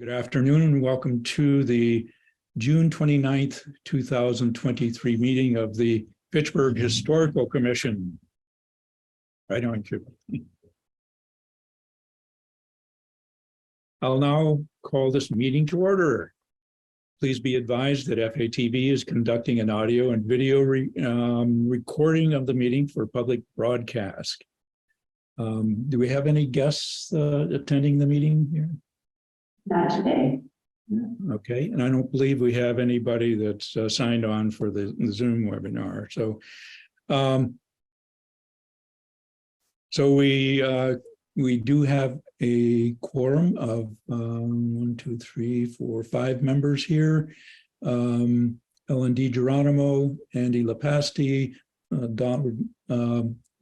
Good afternoon and welcome to the June 29th, 2023 meeting of the Fitchburg Historical Commission. Right on, Chip. I'll now call this meeting to order. Please be advised that FATV is conducting an audio and video recording of the meeting for public broadcast. Do we have any guests attending the meeting here? Not today. Okay, and I don't believe we have anybody that's signed on for the Zoom webinar. So we do have a quorum of 1, 2, 3, 4, 5 members here. Ellen DiGeronimo, Andy Lepasti, Donald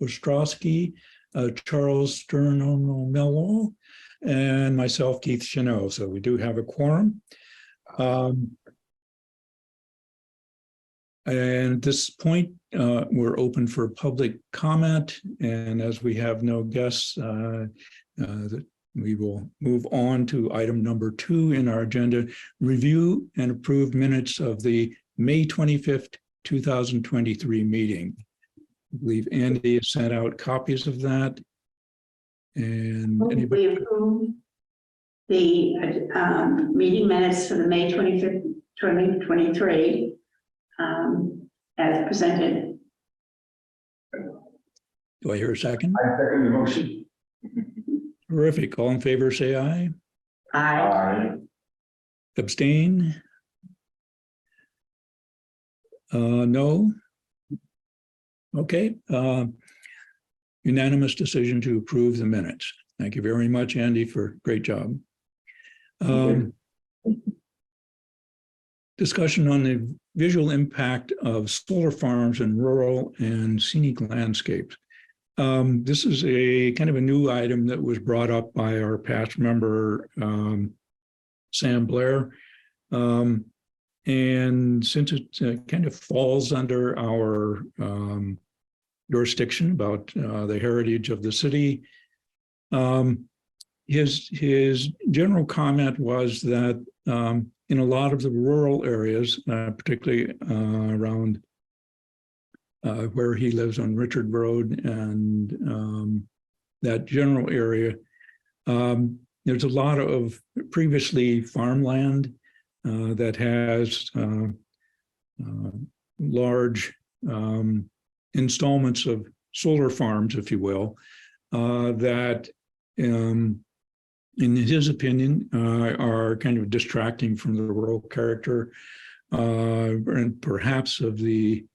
Ostrowski, Charles Sterno-Mello, and myself, Keith Cheneau. So we do have a quorum. And at this point, we're open for public comment. And as we have no guests, we will move on to item number 2 in our agenda, review and approve minutes of the May 25th, 2023 meeting. I believe Andy has sent out copies of that. And anybody? We approved the meeting minutes for the May 25th, 2023 as presented. Do I hear a second? I second the motion. Terrific. All in favor, say aye. Aye. Abstain? No? Okay. Unanimous decision to approve the minutes. Thank you very much, Andy, for great job. Discussion on the visual impact of solar farms in rural and scenic landscapes. This is a kind of a new item that was brought up by our past member, Sam Blair. And since it kind of falls under our jurisdiction about the heritage of the city, his general comment was that in a lot of the rural areas, particularly around where he lives on Richard Road and that general area, there's a lot of previously farmland that has large installments of solar farms, if you will, that in his opinion are kind of distracting from the rural character and perhaps of the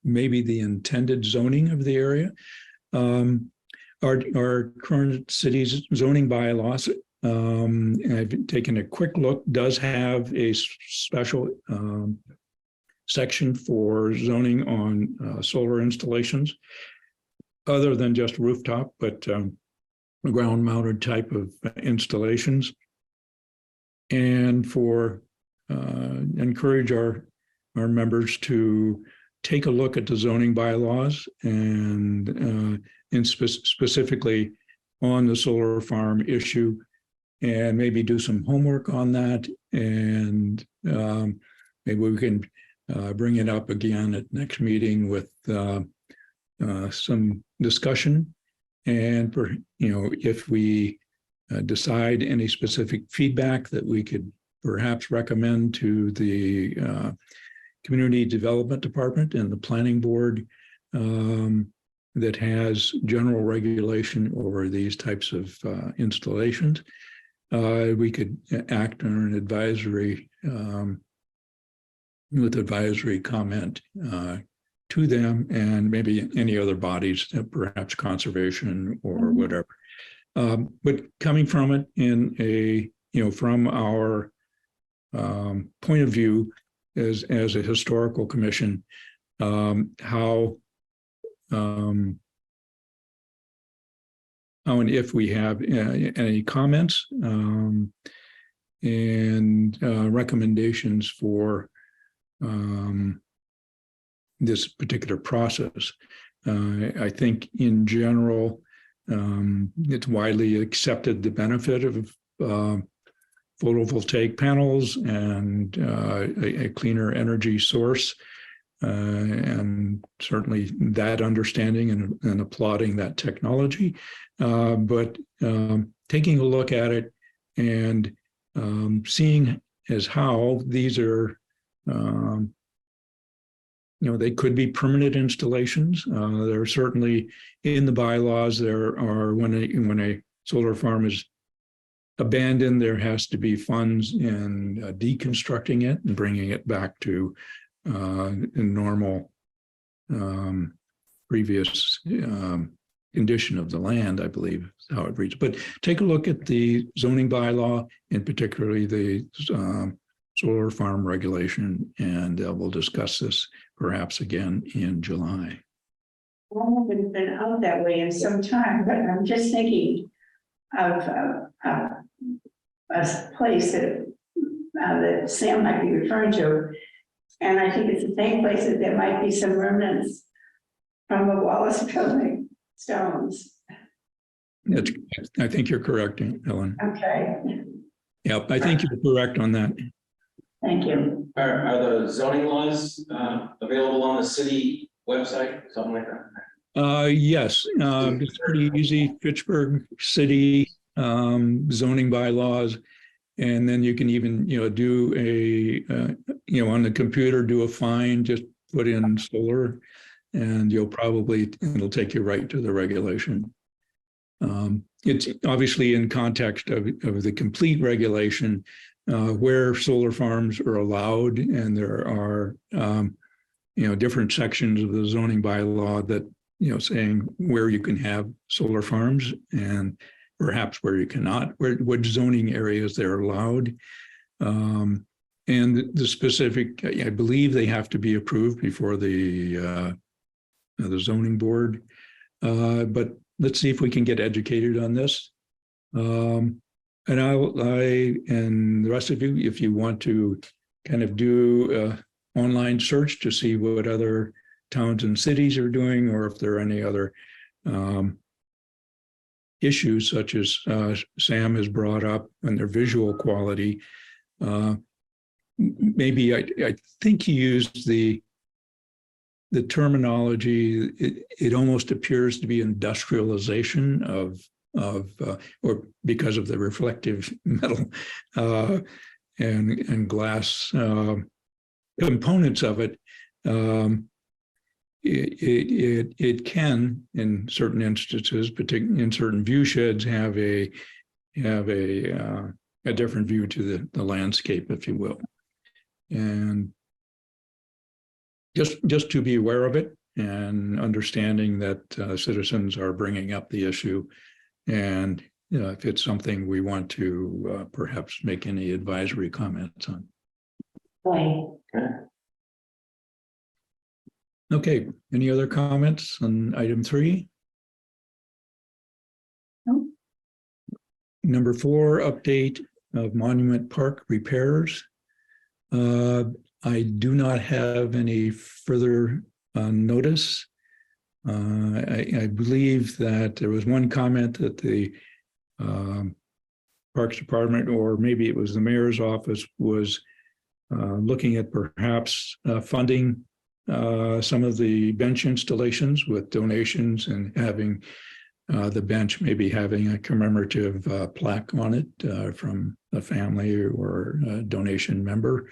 maybe the intended zoning of the area. Our current city's zoning bylaws, I've taken a quick look, does have a special section for zoning on solar installations, other than just rooftop, but ground-mounted type of installations. And for encourage our members to take a look at the zoning bylaws and specifically on the solar farm issue, and maybe do some homework on that, and maybe we can bring it up again at next meeting with some discussion. And if we decide any specific feedback that we could perhaps recommend to the Community Development Department and the Planning Board that has general regulation over these types of installations, we could act on an advisory with advisory comment to them, and maybe any other bodies, perhaps conservation or whatever. But coming from it in a, from our point of view as a historical commission, how and if we have any comments and recommendations for this particular process. I think in general, It's widely accepted the benefit of photovoltaic panels and a cleaner energy source. And certainly that understanding and applauding that technology. But taking a look at it and seeing as how these are, they could be permanent installations. There are certainly in the bylaws, there are when a solar farm is abandoned, there has to be funds in deconstructing it and bringing it back to normal previous condition of the land, I believe is how it reads. But take a look at the zoning bylaw, and particularly the solar farm regulation, and we'll discuss this perhaps again in July. I haven't been out that way in some time, but I'm just thinking of a place that Sam might be referring to. And I think it's the same place that there might be some remnants from the Wallace building stones. I think you're correct, Ellen. Okay, Yep, I think you're correct on that. thank you. Are the zoning laws available on the city website, something like that? Yes, it's pretty easy. Fitchburg City zoning bylaws. And then you can even, do a, on the computer, do a find, just put in solar, and it'll take you right to the regulation. It's obviously in context of the complete regulation where solar farms are allowed, and there are, different sections of the zoning bylaw that, saying where you can have solar farms and perhaps where you cannot, what zoning areas they're allowed. And the specific, I believe they have to be approved before the zoning board. But let's see if we can get educated on this. And I and the rest of you, if you want to kind of do an online search to see what other towns and cities are doing, or if there are any other issues such as Sam has brought up and their visual quality. Maybe I think he used the terminology. It almost appears to be industrialization of or because of the reflective metal and glass components of it. It can, in certain instances, particularly in certain view sheds, have a different view to the landscape, if you will, and just to be aware of it and understanding that citizens are bringing up the issue, and if it's something we want to perhaps make any advisory comments on. Okay. Okay, any other comments on item 3? No. Number 4, update of Monument Park repairs. I do not have any further notice. I believe that there was one comment that the Parks Department, or maybe it was the mayor's office, was looking at perhaps funding some of the bench installations with donations, and having the bench maybe having a commemorative plaque on it from a family or a donation member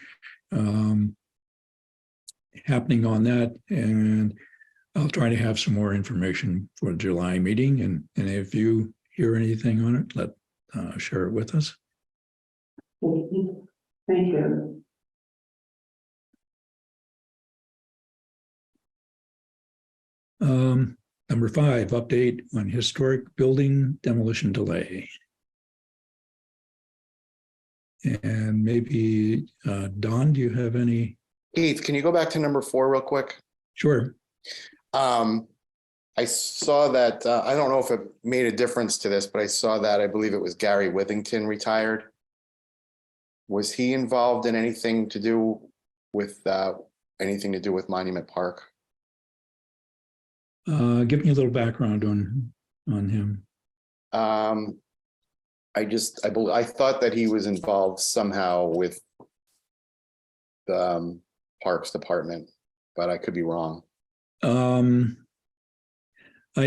happening on that. And I'll try to have some more information for the July meeting. And if you hear anything on it, share it with us. Thank you. Number 5, update on historic building demolition delay. And maybe, Don, do you have any? Keith, can you go back to number 4 real quick? Sure. I saw that, I don't know if it made a difference to this, but I saw that, I believe it was Gary Withington retired. Was he involved in anything to do with Monument Park? Give me a little background on him? I thought that he was involved somehow with the Parks Department, but I could be wrong. I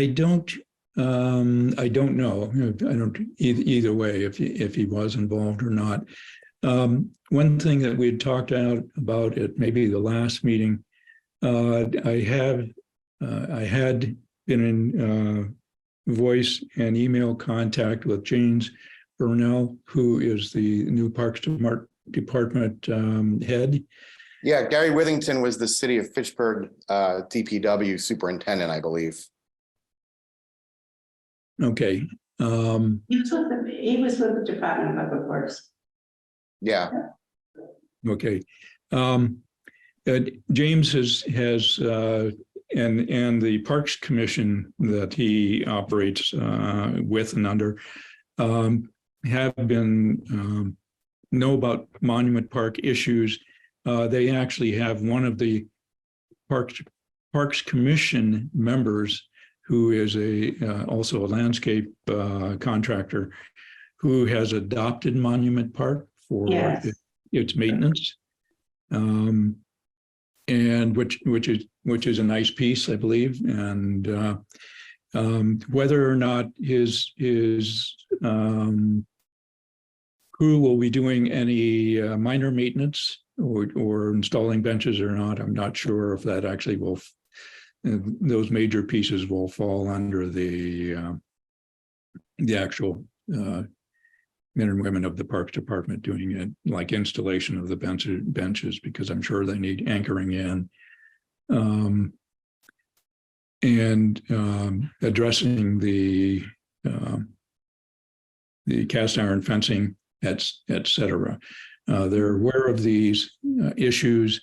don't know. I don't either way if he was involved or not. One thing that we had talked about at maybe the last meeting, I had been in voice and email contact with James Burnell, who is the new Parks Department head. Yeah, Gary Withington was the city of Fitchburg DPW superintendent, I believe. Okay. He was with the Department of Public Works. Yeah, Okay. James has and the Parks Commission that he operates with and under have been know about Monument Park issues. They actually have one of the Parks Commission members who is also a landscape contractor who has adopted Monument Park for Yes. its maintenance, and which is a nice piece, I believe. And whether or not his crew will be doing any minor maintenance or installing benches or not, I'm not sure if that actually will. Those major pieces will fall under the actual men and women of the Parks Department doing it, like installation of the benches, because I'm sure they need anchoring in, and addressing the cast iron fencing, et cetera. They're aware of these issues.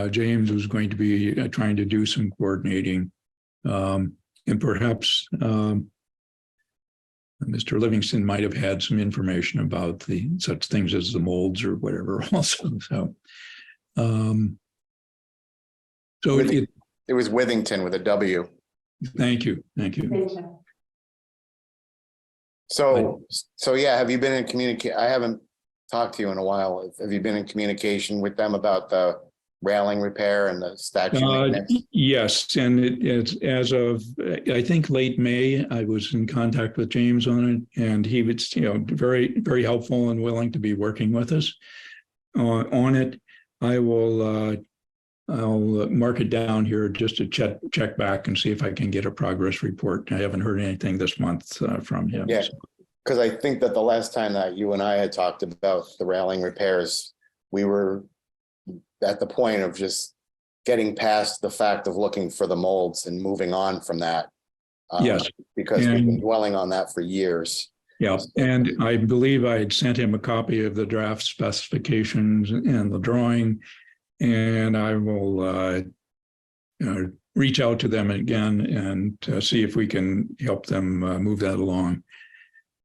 James was going to be trying to do some coordinating, and perhaps Mr. Livingston might have had some information about the such things as the molds or whatever also. So it was Withington with a W. Thank you. So yeah, have you been in communication? I haven't talked to you in a while. Have you been in communication with them about the railing repair and the statue? Yes, and it's as of I think late May. I was in contact with James on it, and he was very, very helpful and willing to be working with us on it. I'll mark it down here just to check back and see if I can get a progress report. I haven't heard anything this month from him. Yeah, because I think that the last time that you and I had talked about the railing repairs, we were at the point of just getting past the fact of looking for the molds and moving on from that. Yes. Because we've been dwelling on that for years. Yeah, and I believe I had sent him a copy of the draft specifications and the drawing, and I will reach out to them again and see if we can help them move that along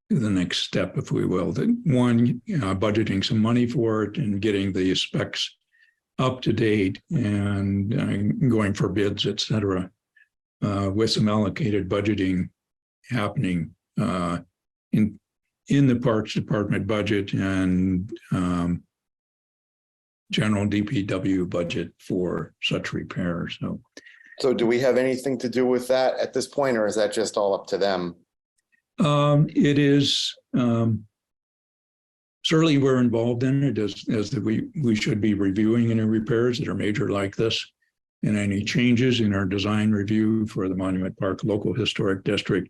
to the next step, if we will. That one, budgeting some money for it and getting the specs up to date and going for bids, et cetera, with some allocated budgeting happening in the Parks Department budget and general DPW budget for such repairs. So do we have anything to do with that at this point, or is that just all up to them? It is certainly we're involved in it as we should be reviewing any repairs that are major like this, and any changes in our design review for the Monument Park Local Historic District.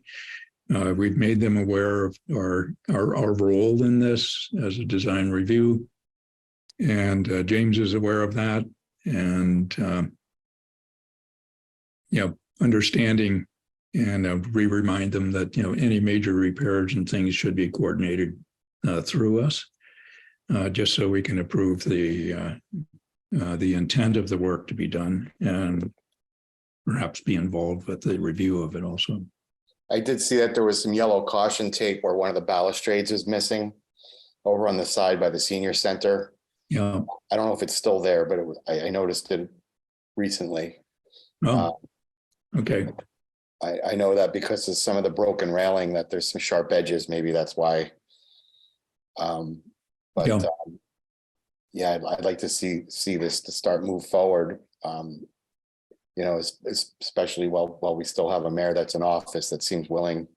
We've made them aware of our role in this as a design review, and James is aware of that, and understanding, and we remind them that any major repairs and things should be coordinated through us, just so we can approve the intent of the work to be done and perhaps be involved with the review of it also. I did see that there was some yellow caution tape where one of the balustrades is missing over on the side by the senior center. Yeah. I don't know if it's still there, but I noticed it recently. Oh, okay. I know that because of some of the broken railing, that there's some sharp edges, maybe that's why. But, Yeah. yeah, I'd like to see this to start move forward. You know, especially while we still have a mayor that's in office that seems willing,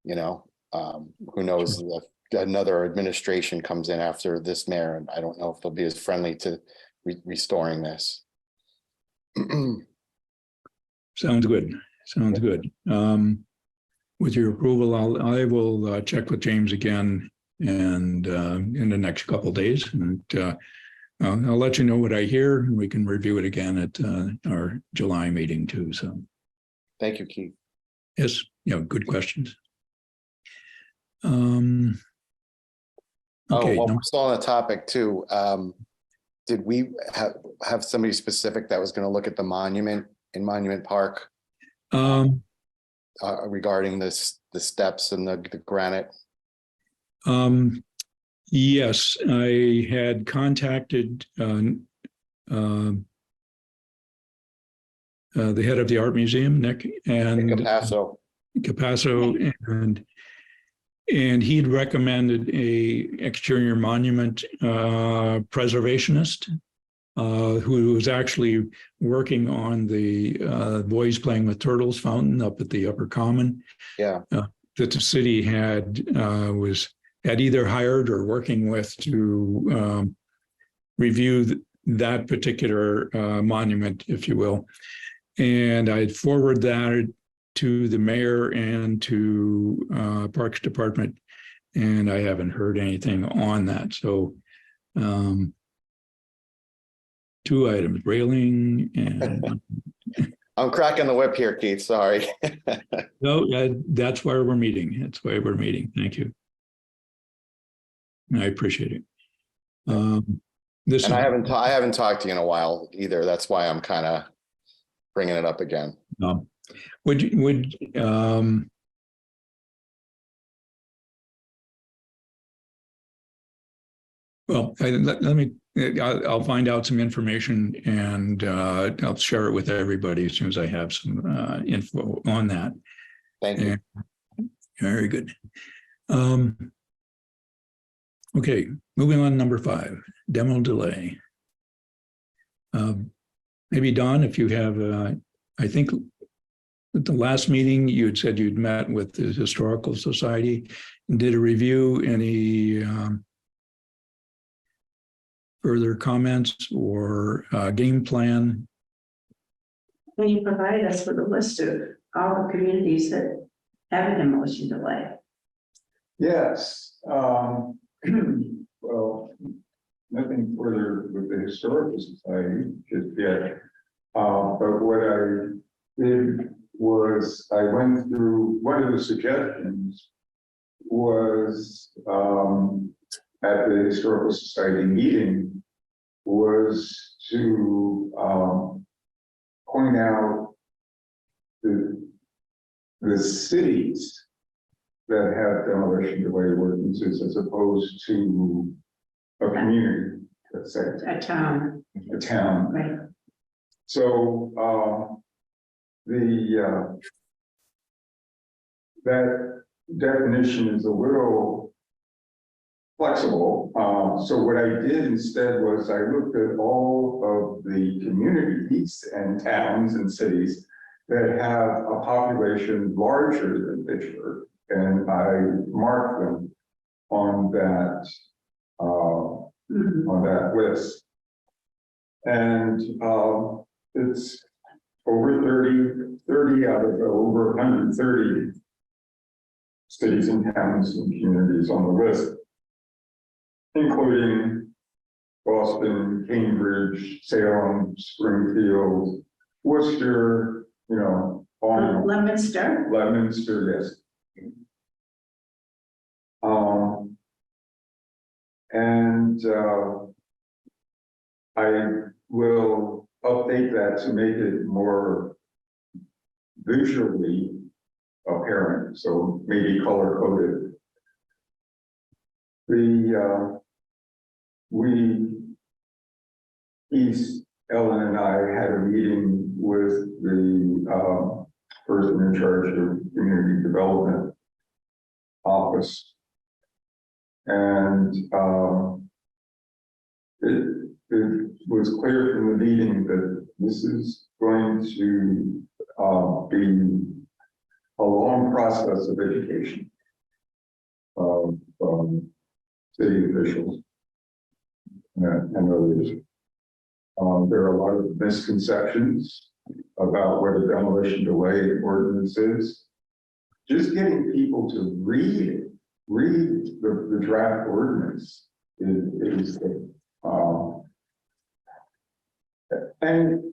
you know, who knows if another administration comes in after this mayor, and I don't know if they'll be as friendly to restoring this. Sounds good. Sounds good. With your approval, I will check with James again and in the next couple of days, and I'll let you know what I hear, and we can review it again at our July meeting too. So, Thank you, Keith. yes, good questions. Oh, Okay, well, we're still on the topic too. Did we have somebody specific that was going to look at the monument in Monument Park regarding the steps and the granite? Yes, I had contacted the head of the art museum, Nick, and Capasso, and he'd recommended a exterior monument preservationist who was actually working on the Boys Playing with Turtles fountain up at the Upper Common. Yeah. That the city had either hired or working with to review that particular monument, if you will. And I'd forward that to the mayor and to Parks Department, and I haven't heard anything on that. So 2 items, railing and I'm cracking the whip here, Keith. Sorry. no, that's why we're meeting. That's why we're meeting. Thank you. I appreciate it. And I haven't talked to you in a while either. That's why I'm kind of bringing it up again. Well, I'll find out some information and I'll share it with everybody as soon as I have some info on that. Thank you. Very good. Okay, moving on to number 5, demo delay. Maybe Don, if you have, I think at the last meeting you had said you'd met with the Historical Society and did a review. Any further comments or game plan? When you provide us with a list of all the communities that have a demolition delay. Yes, well, nothing further with the Historical Society just yet. But what I did was I went through, one of the suggestions was at the Historical Society meeting was to point out the cities that have demolition delay ordinances as opposed to a community, let's say. A town. A town. Right. So that definition is a little flexible. So what I did instead was I looked at all of the communities and towns and cities that have a population larger than Fitchburg, and I marked them on that list. And it's over 30 out of over 130 cities and towns and communities on the list, including Boston, Cambridge, Salem, Springfield, Worcester, Leominster. Leominster, yes. And I will update that to make it more visually apparent, so maybe color coded. Ellen and I had a meeting with the person in charge of community development office. And it was clear from the meeting that this is going to be a long process of education of city officials and others. There are a lot of misconceptions about what a demolition delay ordinance is. Just getting people to read the draft ordinance is and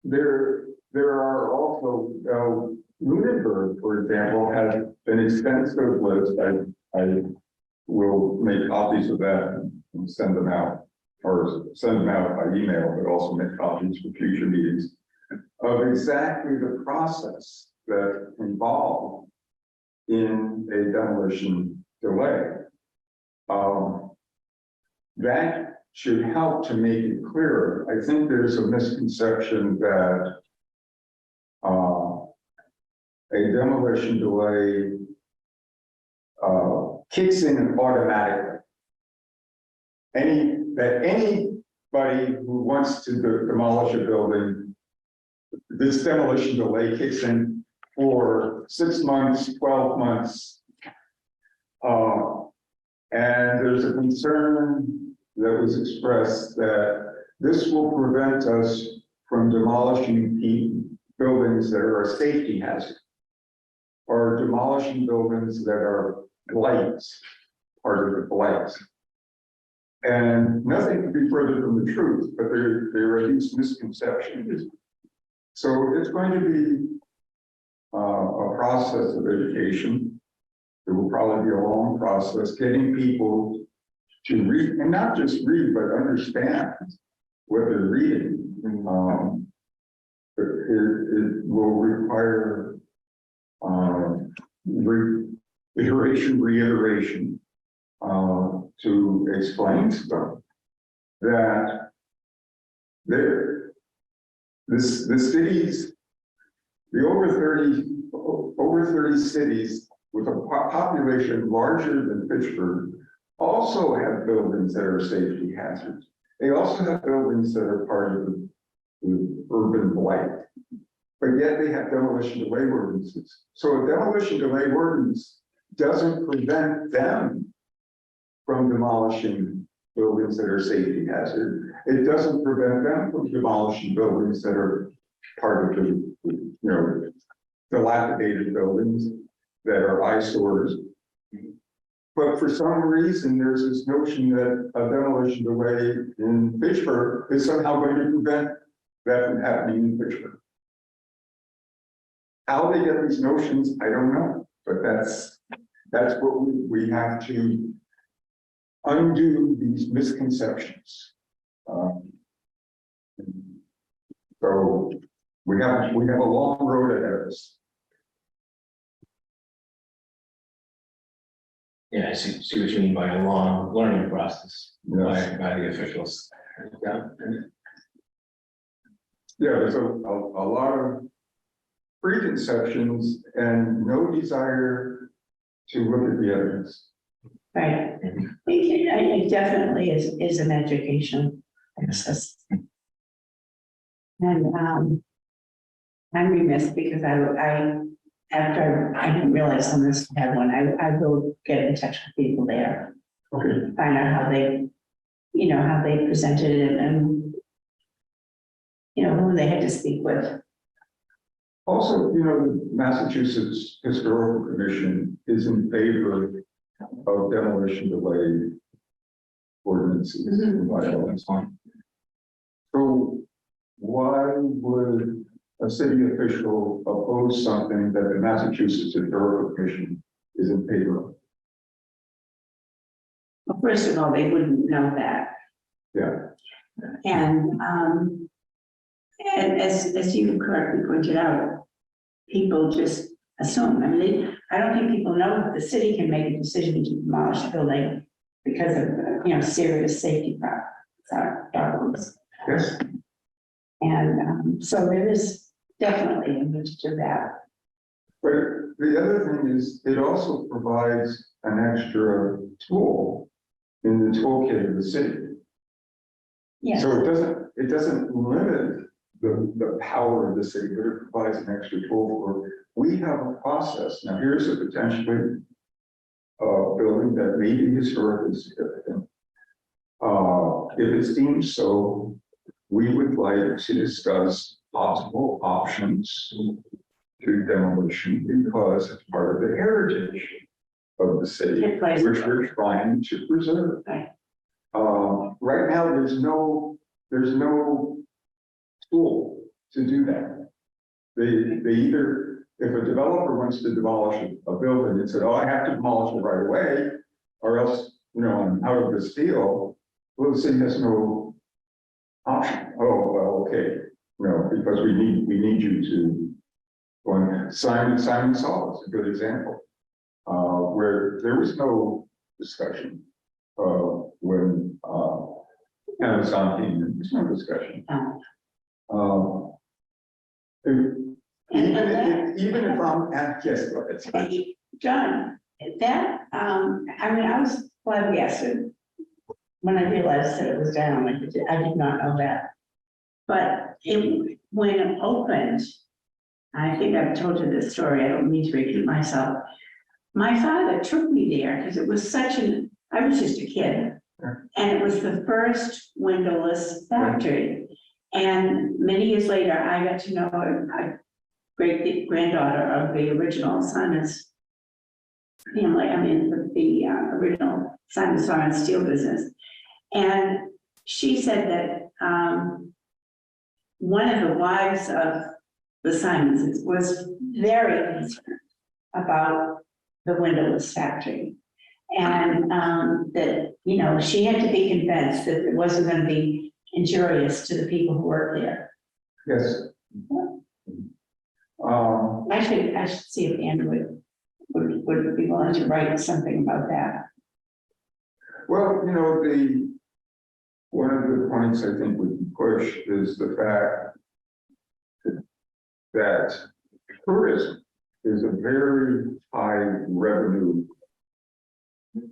there are also Lunenburg, for example, has an extensive list. I will make copies of that and send them out, or send them out by email, but also make copies for future meetings of exactly the process that involved in a demolition delay. That should help to make it clearer. I think there's a misconception that a demolition delay kicks in automatically. Anybody who wants to demolish a building, this demolition delay kicks in for 6 months, 12 months. And there's a concern that was expressed that this will prevent us from demolishing buildings that are a safety hazard, or demolishing buildings that are blights, part of the blights. And nothing could be further from the truth, but there are these misconceptions. So it's going to be a process of education. It will probably be a long process, getting people to read, and not just read, but understand what they're reading. It will require reiteration to explain to them that the cities, the over 30 cities with a population larger than Pittsburgh also have buildings that are safety hazards. They also have buildings that are part of the urban blight, but yet they have demolition delay ordinances. So a demolition delay ordinance doesn't prevent them from demolishing buildings that are safety hazard. It doesn't prevent them from demolishing buildings that are part of the, dilapidated buildings that are eyesores. But for some reason, there's this notion that a demolition delay in Pittsburgh is somehow going to prevent that from happening in Pittsburgh. How they get these notions, I don't know, but that's what we have to undo, these misconceptions. So we have a long road ahead of us. Yeah, I see what you mean by a long learning process Yes. by the officials. Yeah. Yeah, there's a lot of preconceptions and no desire to look at the evidence. Right. It definitely is an education process. And I'm remiss because after I didn't realize someone had one, I will get in touch with people there, Okay. find out how they, how they presented it and, who they had to speak with. Also, the Massachusetts Historical Commission is in favor of demolition delay ordinances and bylaws. So why would a city official oppose something that the Massachusetts Historical Commission is in favor of? Well, first of all, they wouldn't know that. Yeah. And as you correctly pointed out, people just assume. I mean, I don't think people know that the city can make a decision to demolish a building because of serious safety problems. Yes. And so there is definitely a need to do that. But the other thing is, it also provides an extra tool in the toolkit of the city. Yes, So it doesn't limit the power of the city, but it provides an extra tool for, we have a process. Now, here's a potentially building that may be historically significant. If it's deemed so, we would like to discuss possible options to demolition because it's part of the heritage of the city, It plays- which we're trying to preserve. Right. Right now, there's no tool to do that. They either, if a developer wants to demolish a building and said, oh, I have to demolish it right away, or else, I'm out of this deal. Well, the city has no option. Oh, well, okay, because we need you to go on. Simon Saul is a good example, where there was no discussion when Amazon came in. There's no discussion. Even if I'm at, yes, go ahead. John, that, I was flabbergasted when I realized that it was down. I did not know that. But when it opened, I think I've told you this story, I don't mean to repeat myself. My father took me there because it was I was just a kid. And it was the first windowless factory. And many years later, I got to know a great granddaughter of the original Simon's family, the original Simon Soren steel business. And she said that one of the wives of the Simons was very concerned about the windowless factory. And that, she had to be convinced that it wasn't going to be injurious to the people who work there. Yes. Actually, I should see if Andrew would be willing to write something about that. Well, one of the points I think we can push is the fact that tourism is a very high revenue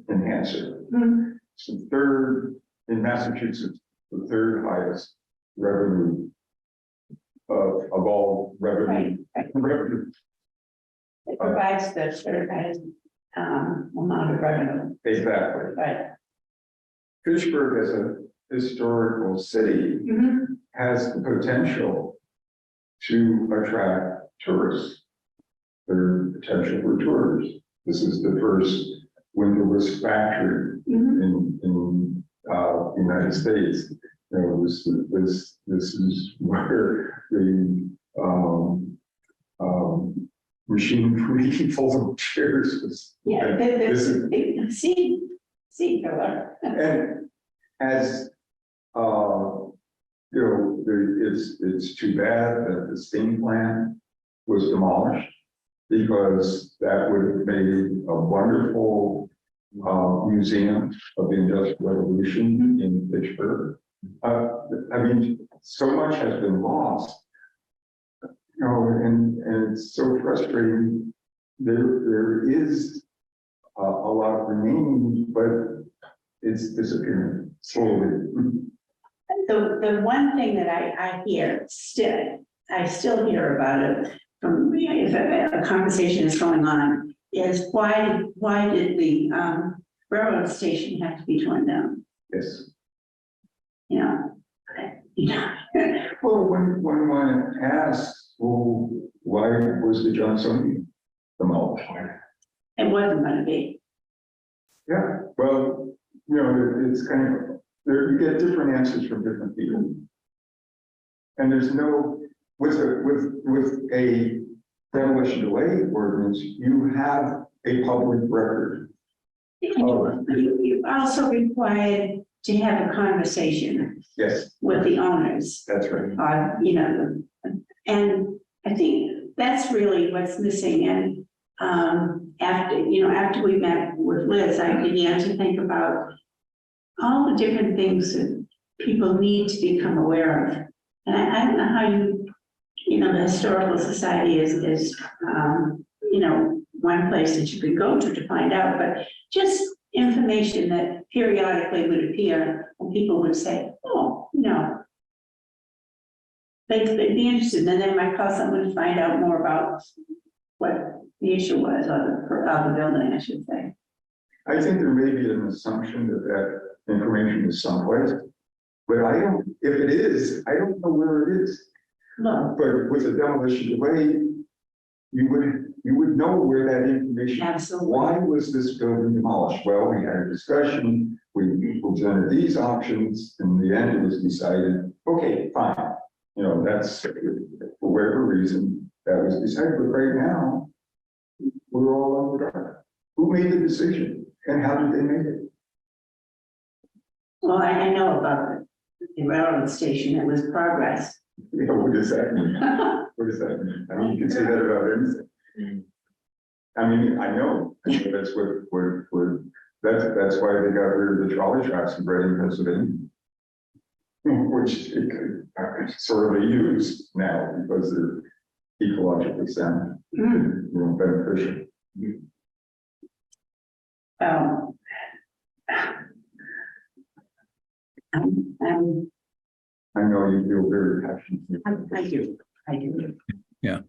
enhancer. Mhm. It's the third in Massachusetts, the third highest revenue of all revenue. Right. Revenue. It provides the certified amount of revenue. Exactly. Right. Fitchburg as a historical city Mhm. has the potential to attract tourists. There's potential for tourists. This is the first windowless factory Mhm. in United States. This is where the machinery full of chairs was. Yeah, This is- the seed filler. And as, it's too bad that the steam plant was demolished because that would have made a wonderful museum of the Industrial Revolution in Fitchburg. So much has been lost. And it's so frustrating. There is a lot remaining, but it's disappearing slowly. The one thing that I hear I still hear about it from, if a conversation is going on, is why did the railroad station have to be torn down? Yes. Well, When one asks, well, why was the Johnsonian demolished? it wasn't going to be. Yeah, well, it's kind of, you get different answers from different people. And there's no, with a demolition delay ordinance, you have a public record. You also required to have a conversation Yes, with the owners. that's right. And I think that's really what's missing. And after we met with Liz, I began to think about all the different things that people need to become aware of. And I don't know how the Historical Society is one place that you could go to find out, but just information that periodically would appear and people would say, oh, they'd be interested, and then they might call someone to find out more about what the issue was, or the building, I should say. I think there may be an assumption that that information is someplace, but I don't, if it is, I don't know where it is. Look, But with a demolition delay, you would know where that information. absolutely. Why was this building demolished? Well, we had a discussion, we presented these options, in the end it was decided, okay, fine. That's, for whatever reason, that was decided, but right now, we're all in the dark. Who made the decision and how did they make it? Well, I know about the railroad station, it was progress. What does that mean? What does that mean? I mean, you can say that about anything. I mean, I know that's that's why they got rid of the trolley tracks in Reading, Pennsylvania. Which it could sorely use now because they're ecologically sound, beneficial. I know you feel very passionate. I do. Yeah.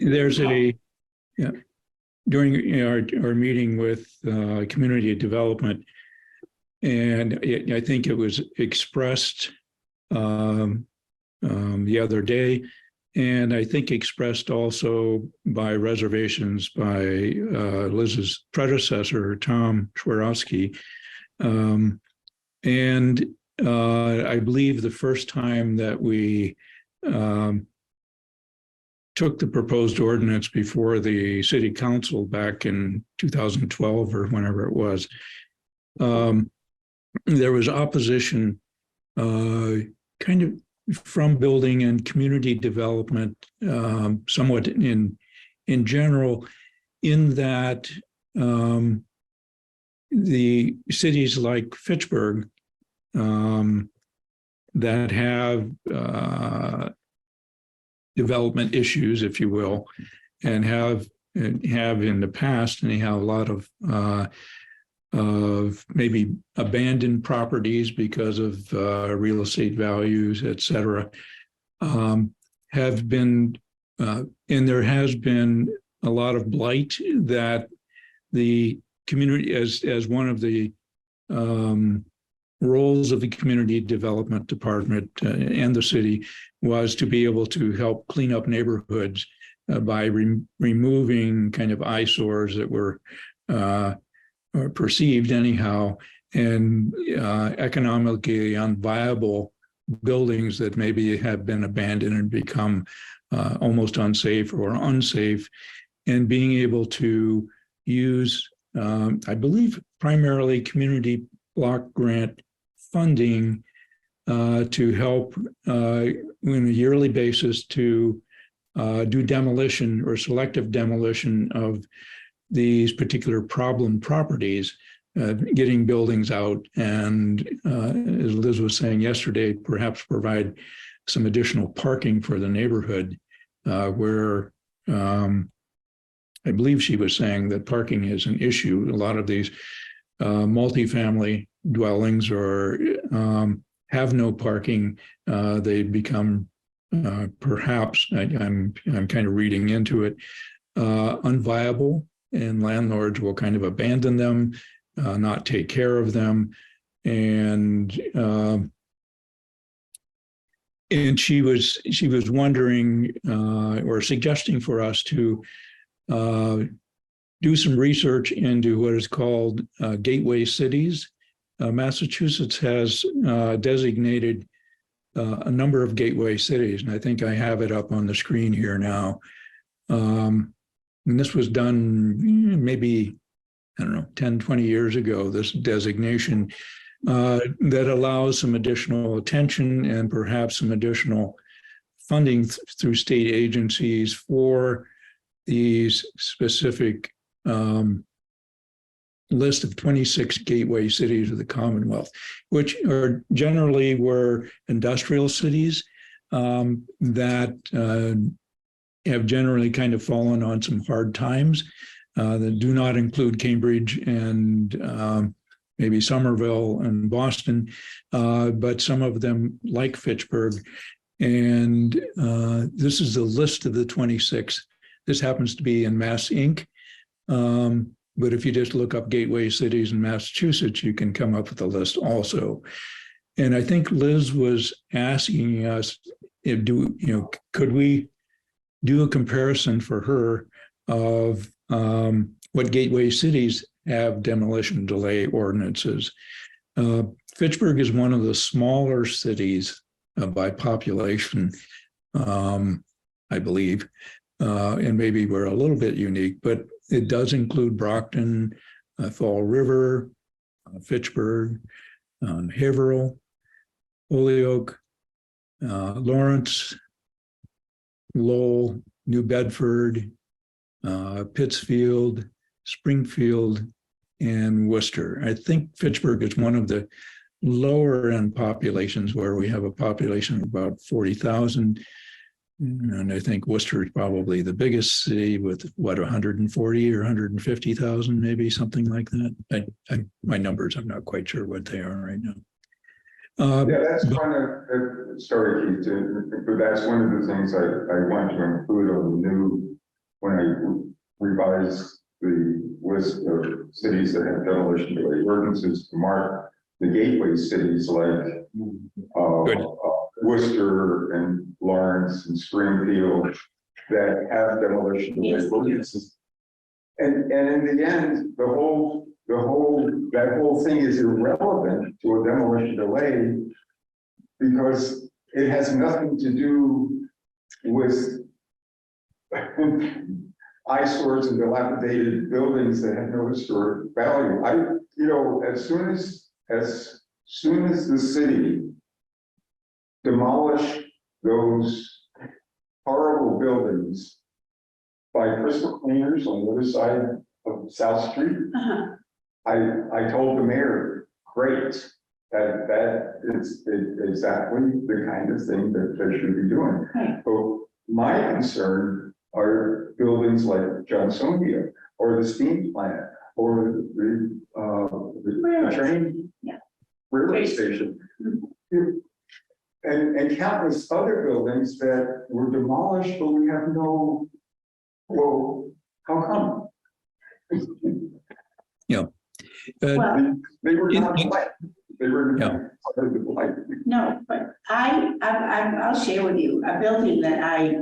There's during our meeting with community development, and I think it was expressed the other day, and I think expressed also by reservations by Liz's predecessor, Tom Swarovski. And I believe the first time that we took the proposed ordinance before the city council back in 2012 or whenever it was, there was opposition kind of from building and community development, somewhat in general, in that the cities like Fitchburg that have development issues, if you will, and have in the past anyhow a lot of maybe abandoned properties because of real estate values, et cetera, have been, and there has been a lot of blight that the community, as one of the roles of the community development department and the city, was to be able to help clean up neighborhoods by removing kind of eyesores that were or perceived anyhow, and economically unviable buildings that maybe have been abandoned and become almost unsafe or unsafe, and being able to use, I believe, primarily community block grant funding to help on a yearly basis to do demolition or selective demolition of these particular problem properties, getting buildings out, and as Liz was saying yesterday, perhaps provide some additional parking for the neighborhood, where I believe she was saying that parking is an issue. A lot of these multifamily dwellings or have no parking. They become perhaps, I'm kind of reading into it, unviable, and landlords will kind of abandon them, not take care of them. And she was wondering or suggesting for us to do some research into what is called gateway cities. Massachusetts has designated a number of gateway cities, and I think I have it up on the screen here now. And this was done maybe, I don't know, 10, 20 years ago, this designation that allows some additional attention and perhaps some additional funding through state agencies for these specific list of 26 gateway cities of the Commonwealth, which are generally were industrial cities that have generally kind of fallen on some hard times that do not include Cambridge and maybe Somerville and Boston, but some of them like Fitchburg. And this is the list of the 26. This happens to be in Mass Inc. But if you just look up gateway cities in Massachusetts, you can come up with a list also. And I think Liz was asking us, could we do a comparison for her of what gateway cities have demolition delay ordinances? Fitchburg is one of the smaller cities by population, I believe, and maybe we're a little bit unique, but it does include Brockton, Fall River, Fitchburg, Haverhill, Holyoke, Lawrence, Lowell, New Bedford, Pittsfield, Springfield, and Worcester. I think Fitchburg is one of the lower end populations where we have a population of about 40,000. And I think Worcester is probably the biggest city with 140 or 150,000, maybe something like that. My numbers, I'm not quite sure what they are right now. Yeah, that's one of, sorry, Keith, but that's one of the things I want to include on the new, when I revise the list of cities that have demolition delay ordinances to mark the gateway cities like Worcester and Lawrence and Springfield that have demolition delay ordinances. And in the end, that whole thing is irrelevant to a demolition delay because it has nothing to do with eyesores and dilapidated buildings that have no historic value. As soon as the city demolish those horrible buildings by crystal cleaners on the other side of South Street, I told the mayor, great, that is exactly the kind of thing that they should be doing. Right. But my concern are buildings like Johnsonia or the steam plant or the train railway station. And countless other buildings that were demolished, but we have no, well, how come? Well, They were not blight. They were part of the blight. no, but I'll share with you, a building that I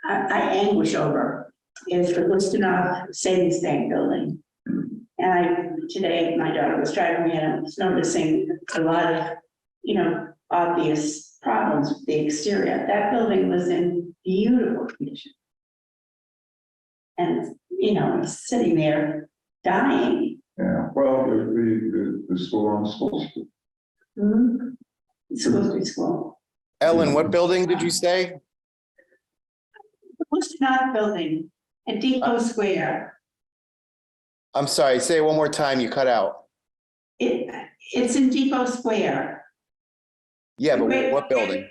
anguish over is the Worcester Savings Bank building. And today my daughter was driving me and I was noticing a lot of, obvious problems with the exterior. That building was in beautiful condition. And, it's sitting there dying. Yeah, well, the school on School Street. It's supposed to be school. Ellen, what building did you say? The Worcester building at Depot Square. I'm sorry, say it one more time, you cut out. It's in Depot Square. Yeah, but what building?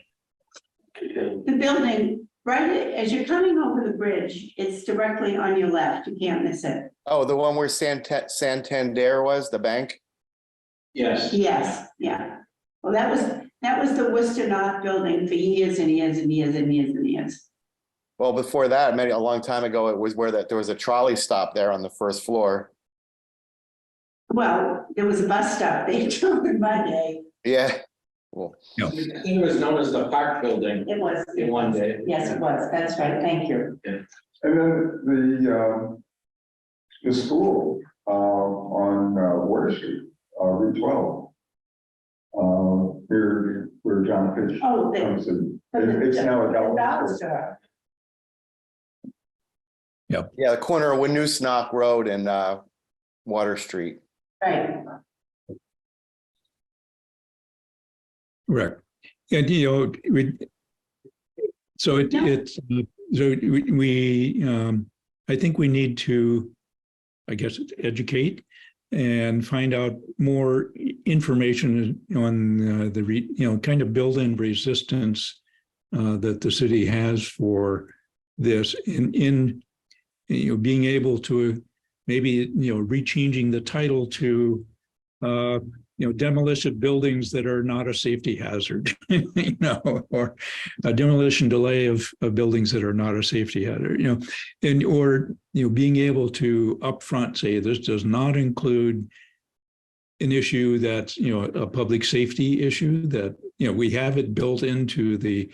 The building, right as you're coming over the bridge, it's directly on your left. You can't miss it. Oh, the one where Santander was, the bank? Yes. Yes, yeah. Well, that was the Worcester North building for years and years and years and years and years. Well, before that, a long time ago, it was where there was a trolley stop there on the first floor. Well, there was a bus stop there too in my day. Yeah. Well, It was known as the Park Building It was. in one day. Yes, it was. That's right. Thank you. And then the school on Water Street, Route 12. Where John Fitch Oh, comes in. It's now a dollar store. yeah, the corner of Winoosknock Road and Water Street. Right. Correct. And, I think we need to, I guess, educate and find out more information on kind of built-in resistance that the city has for this in being able to maybe rechanging the title to demolition of buildings that are not a safety hazard, or a demolition delay of buildings that are not a safety hazard, and or being able to upfront say this does not include an issue that's a public safety issue, that we have it built into the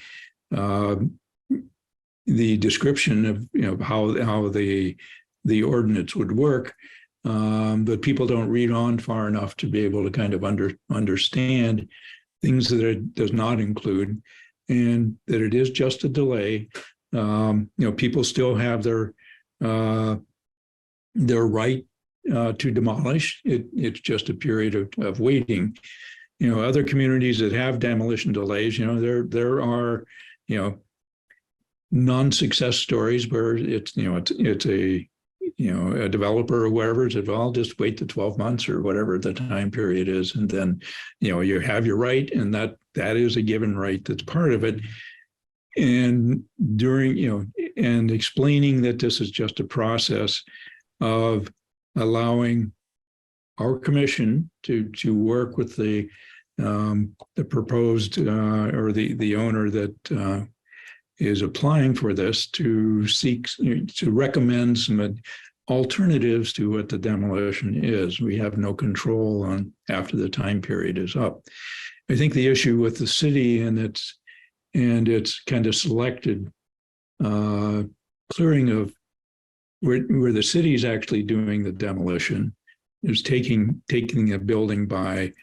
description of how the ordinance would work, but people don't read on far enough to be able to kind of understand things that it does not include, and that it is just a delay. People still have their right to demolish. It's just a period of waiting. Other communities that have demolition delays, there are non-success stories where it's a developer or whatever said, well, I'll just wait the 12 months or whatever the time period is, and then you have your right, and that is a given right that's part of it. And during and explaining that this is just a process of allowing our commission to work with the proposed or the owner that is applying for this, to seek to recommend some alternatives to what the demolition is. We have no control on after the time period is up. I think the issue with the city and its kind of selected clearing of where the city is actually doing the demolition is taking a building by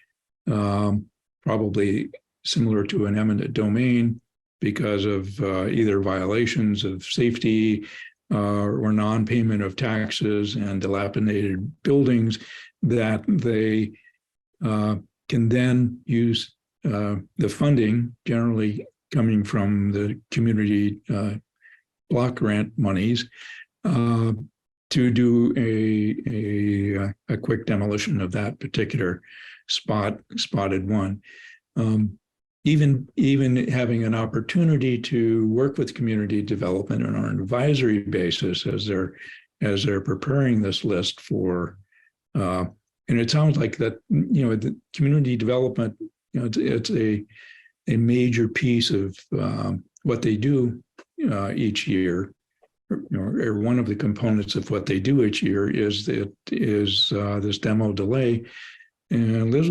probably similar to an eminent domain because of either violations of safety or non-payment of taxes and dilapidated buildings, that they can then use the funding generally coming from the community block grant monies to do a quick demolition of that particular spotted one. Even having an opportunity to work with community development on an advisory basis as they're preparing this list for, and it sounds like that the community development, it's a major piece of what they do each year, or one of the components of what they do each year is this demo delay. And Liz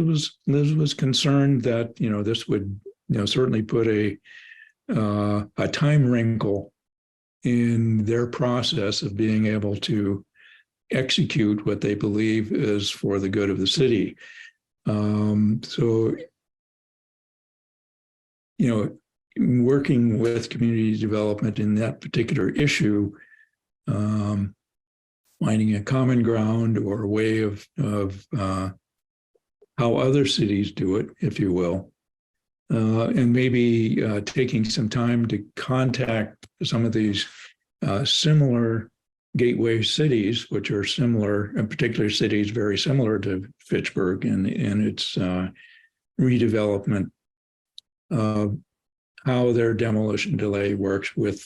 was concerned that this would certainly put a time wrinkle in their process of being able to execute what they believe is for the good of the city. So working with community development in that particular issue, finding a common ground or a way of how other cities do it, if you will, and maybe taking some time to contact some of these similar gateway cities, which are similar, in particular cities very similar to Fitchburg in its redevelopment, how their demolition delay works with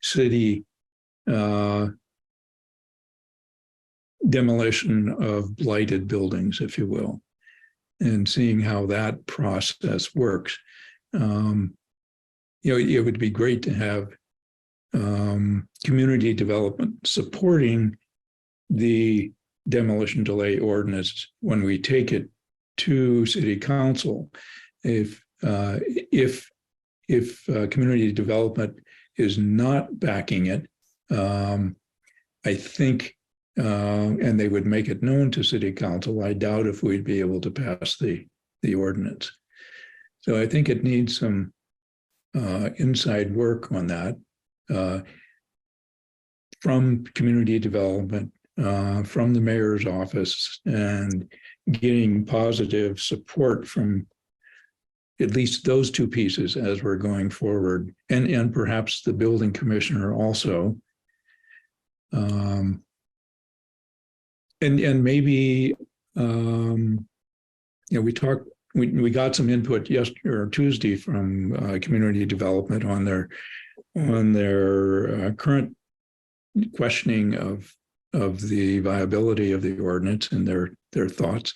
city demolition of blighted buildings, if you will, and seeing how that process works. It would be great to have community development supporting the demolition delay ordinance when we take it to city council. If community development is not backing it, I think, and they would make it known to city council, I doubt if we'd be able to pass the ordinance. So I think it needs some inside work on that from community development, from the mayor's office, and getting positive support from at least those two pieces as we're going forward, and perhaps the building commissioner also. And maybe we got some input yesterday or Tuesday from community development on their on their current questioning of the viability of the ordinance and their thoughts.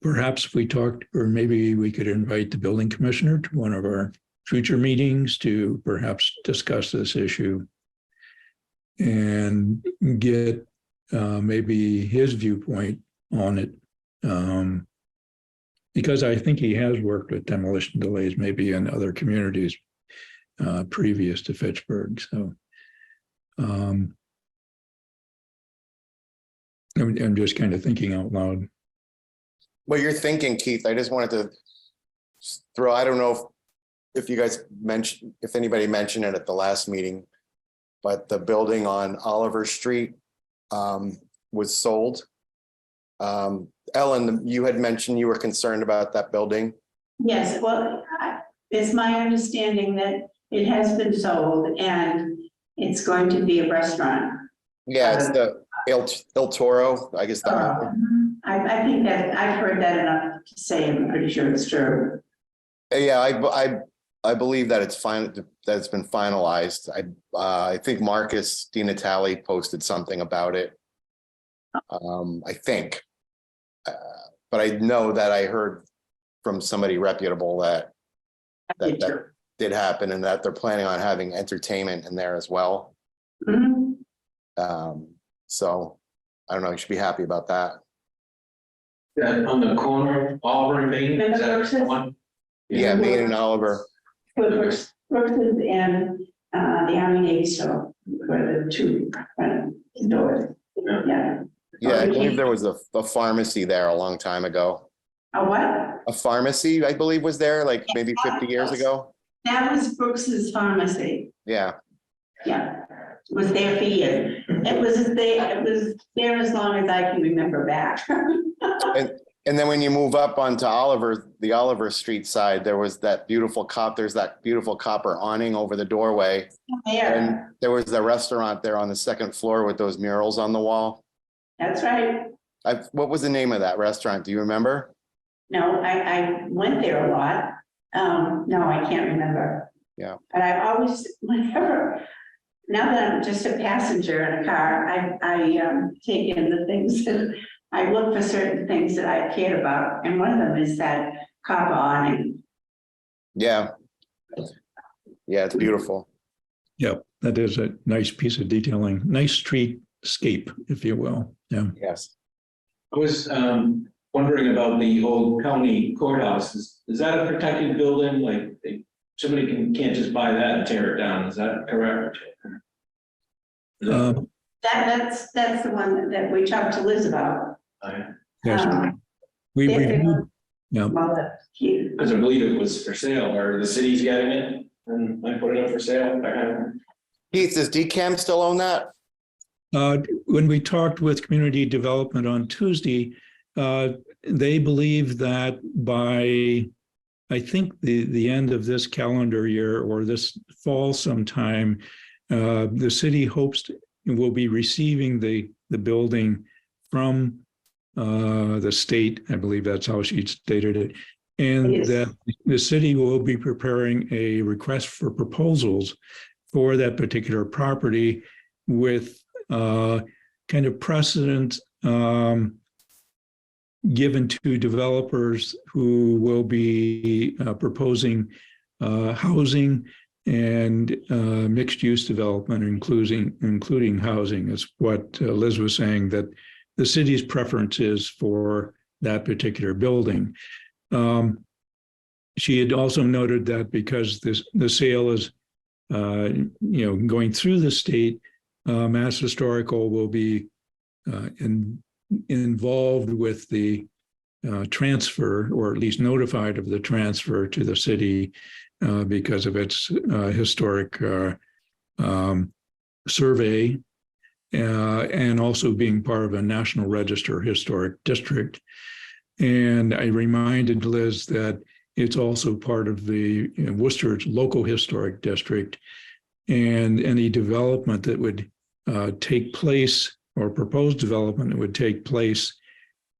Perhaps if we talked, or maybe we could invite the building commissioner to one of our future meetings to perhaps discuss this issue and get maybe his viewpoint on it. Because I think he has worked with demolition delays maybe in other communities previous to Fitchburg. So I'm just kind of thinking out loud. What you're thinking, Keith, I just wanted to throw, I don't know if you guys mentioned, if anybody mentioned it at the last meeting, but the building on Oliver Street was sold. Ellen, you had mentioned you were concerned about that building. Yes, well, it's my understanding that it has been sold and it's going to be a restaurant. Yeah, it's the Il Toro, I guess. I think that I've heard that enough to say I'm pretty sure it's true. Yeah, I believe that it's fine, that it's been finalized. I think Marcus DiNatale posted something about it. I think. But I know that I heard from somebody reputable that did happen and that they're planning on having entertainment in there as well. Mhm. So I don't know, you should be happy about that. That on the corner of Oliver and Main, is that the one? Yeah, Main and Oliver. Brooks and the Army Navy store were the two doors. Yeah. Yeah, I believe there was a pharmacy there a long time ago. A what? A pharmacy, I believe, was there like maybe 50 years ago. That was Brooks's Pharmacy. Yeah, Yeah, it was there for years. It was there as long as I can remember back. and then when you move up onto Oliver, the Oliver Street side, there was that beautiful there's that beautiful copper awning over the doorway. There, And there was a restaurant there on the second floor with those murals on the wall. that's right. What was the name of that restaurant? Do you remember? No, I went there a lot. No, I can't remember. Yeah. But I always, whenever, now that I'm just a passenger in a car, I take in the things that I look for certain things that I cared about. And one of them is that copper awning. Yeah. Yeah, it's beautiful. Yep, that is a nice piece of detailing, nice streetscape, if you will. Yeah. Yes. I was wondering about the old county courthouse. Is that a protected building? Like somebody can't just buy that and tear it down. Is that correct? That's the one that we talked to Liz about. Yes, we reviewed. Yeah, Because I believe it was for sale, or the city's getting it and I put it up for sale. Keith, does DCAM still own that? when we talked with community development on Tuesday, they believe that by, I think, the end of this calendar year or this fall sometime, the city hopes will be receiving the building from the state. I believe that's how she stated it. And that the city will be preparing a request for proposals for that particular property with kind of precedent given to developers who will be proposing housing and mixed use development, including housing, is what Liz was saying, that the city's preference is for that particular building. She had also noted that because the sale is going through the state, Mass Historical will be involved with the transfer, or at least notified of the transfer to the city because of its historic survey, and also being part of a National Register historic district. And I reminded Liz that it's also part of the Worcester's local historic district, and any development that would take place, or proposed development that would take place,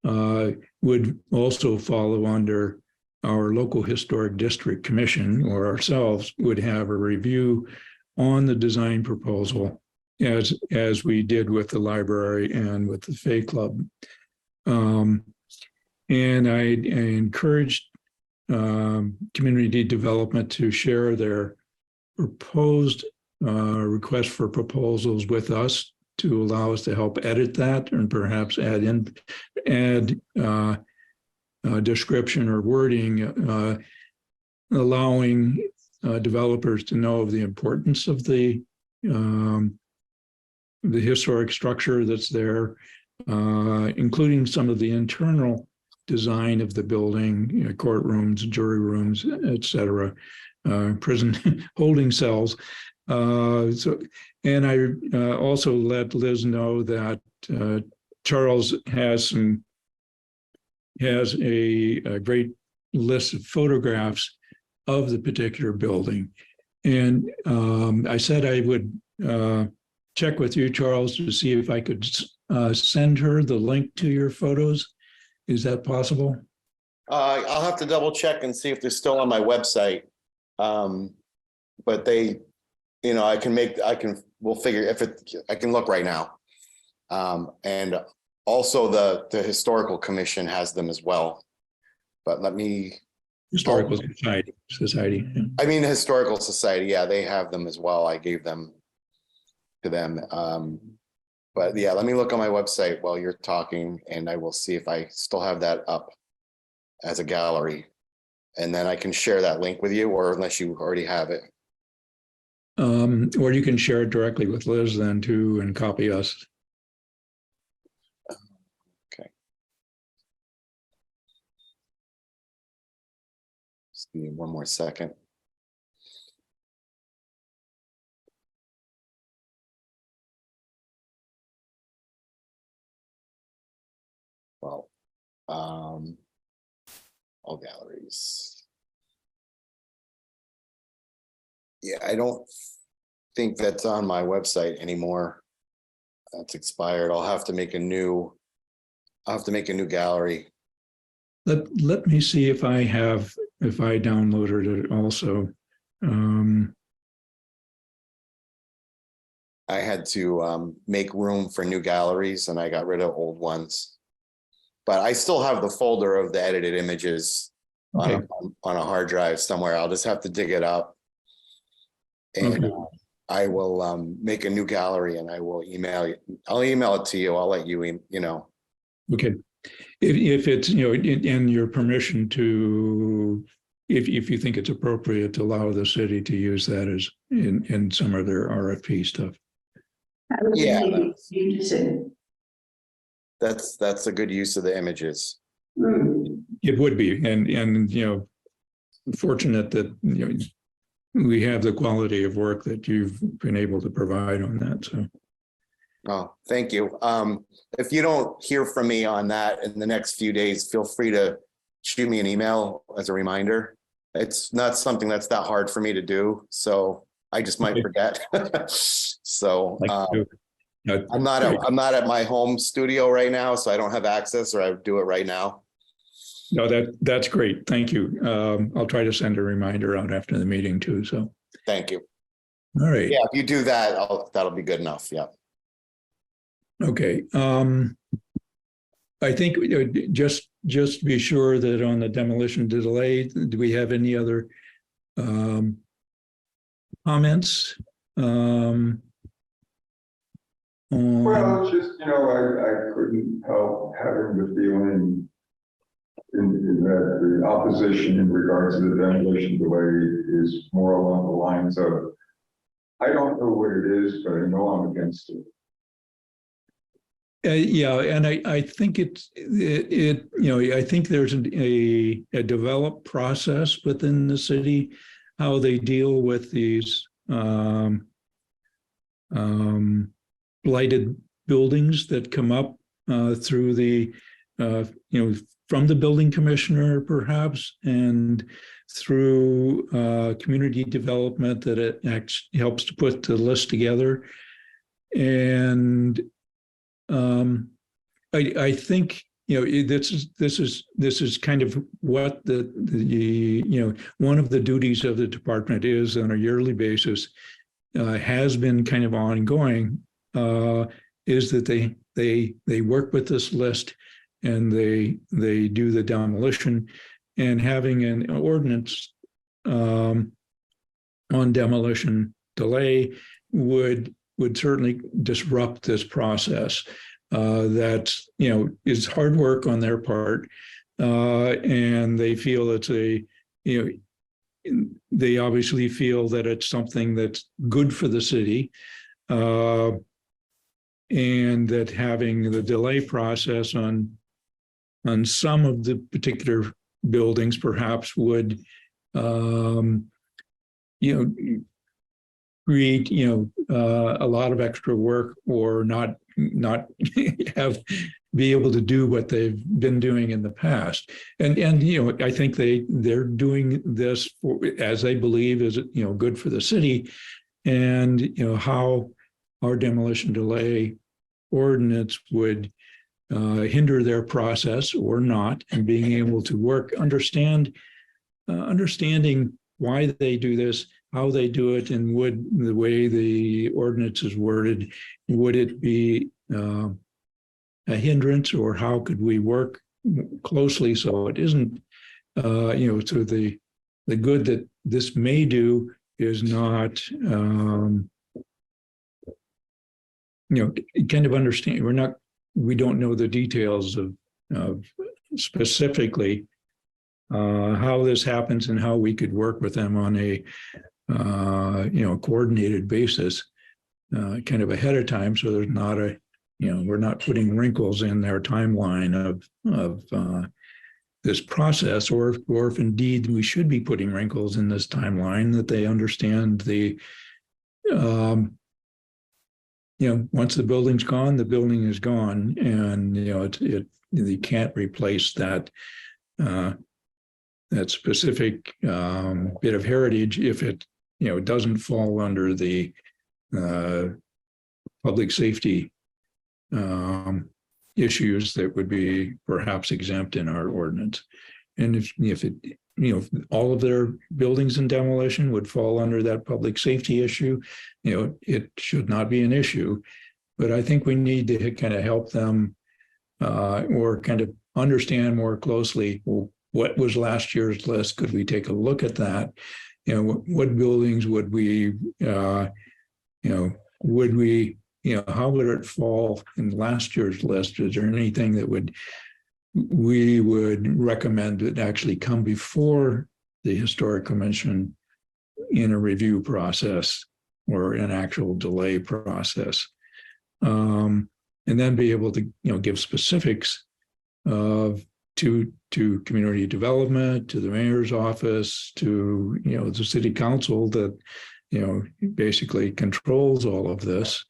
would also follow under our local historic district commission or ourselves would have a review on the design proposal as we did with the library and with the Fay Club. And I encouraged community development to share their proposed request for proposals with us to allow us to help edit that and perhaps add description or wording, allowing developers to know of the importance of the historic structure that's there, including some of the internal design of the building, courtrooms, jury rooms, et cetera, prison holding cells. And I also let Liz know that Charles has a great list of photographs of the particular building. And I said I would check with you, Charles, to see if I could send her the link to your photos. Is that possible? I'll have to double check and see if they're still on my website. But they, we'll figure if I can look right now. And also the Historical Commission has them as well. But let me. Historical Society. Yeah. I mean, the Historical Society, yeah, they have them as well. I gave them to them. But yeah, let me look on my website while you're talking and I will see if I still have that up as a gallery. And then I can share that link with you, or unless you already have it. Or you can share it directly with Liz then too and copy us. Okay. Just give me one more second. Well, all galleries. Yeah, I don't think that's on my website anymore. That's expired. I'll have to make a new gallery. Let me see if I downloaded it also. I had to make room for new galleries and I got rid of old ones. But I still have the folder of the edited images Okay. on a hard drive somewhere. I'll just have to dig it up. And Okay. I will make a new gallery and I will email you. I'll email it to you. I'll let you, Okay. If it's, in your permission to, if you think it's appropriate to allow the city to use that as in some of their RFP stuff. I would Yeah. think you said, That's a good use of the images. It would be, and fortunate that we have the quality of work that you've been able to provide on that. So, Oh, thank you. If you don't hear from me on that in the next few days, feel free to shoot me an email as a reminder. It's not something that's that hard for me to do, so I just might forget. So I'm not at my home studio right now, so I don't have access, or I would do it right now. No, that's great. Thank you. I'll try to send a reminder out after the meeting too. So, Thank you. all right. Yeah, if you do that, that'll be good enough. Yeah. Okay. I think just to be sure that on the demolition delay, do we have any other comments? Well, it's just, I couldn't help having the feeling in that the opposition in regards to the demolition delay is more along the lines of, I don't know what it is, but I know I'm against it. Yeah, and I think I think there's a developed process within the city, how they deal with these blighted buildings that come up through the, from the building commissioner perhaps, and through community development that it actually helps to put the list together. And I think this is kind of what the one of the duties of the department is on a yearly basis, has been kind of ongoing, is that they work with this list and they do the demolition, and having an ordinance on demolition delay would certainly disrupt this process. That's, is hard work on their part. And they feel it's they obviously feel that it's something that's good for the city. And that having the delay process on some of the particular buildings perhaps would, create, a lot of extra work, or not be able to do what they've been doing in the past. And I think they're doing this as they believe is, good for the city. And, how our demolition delay ordinance would hinder their process or not, and being able to work, understanding why they do this, how they do it, and would the way the ordinance is worded, would it be a hindrance, or how could we work closely so it isn't, so the good that this may do is not, kind of understand. We don't know the details of specifically how this happens and how we could work with them on a coordinated basis, kind of ahead of time, so there's not we're not putting wrinkles in their timeline of this process, or if indeed we should be putting wrinkles in this timeline, that they understand the once the building's gone, the building is gone, and you can't replace that that specific bit of heritage if it doesn't fall under the public safety issues that would be perhaps exempt in our ordinance. And if it all of their buildings in demolition would fall under that public safety issue, it should not be an issue. But I think we need to kind of help them or kind of understand more closely, well, what was last year's list? Could we take a look at that? What buildings would we, how would it fall in last year's list? Is there anything that we would recommend that actually come before the Historic Commission in a review process or an actual delay process? And then be able to, give specifics of to community development, to the mayor's office, to, the city council that, basically controls all of this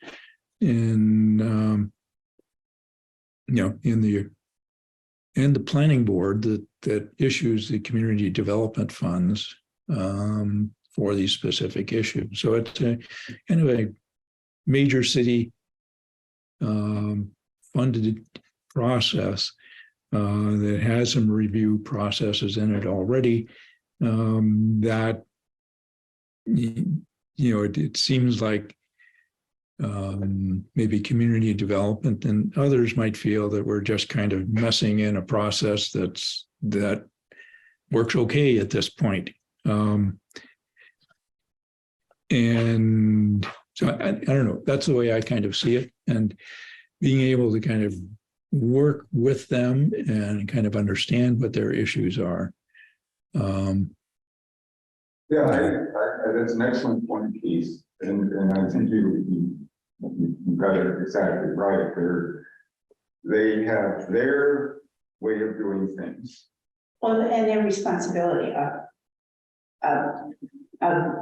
in the planning board that issues the community development funds for these specific issues. So it's kind of a major city funded process that has some review processes in it already. That it seems like maybe community development and others might feel that we're just kind of messing in a process that works okay at this point. And so I don't know, that's the way I kind of see it, and being able to kind of work with them and kind of understand what their issues are. That's an excellent point, Keith, and I think you got it exactly right. They have their way of doing things. Well, and their responsibility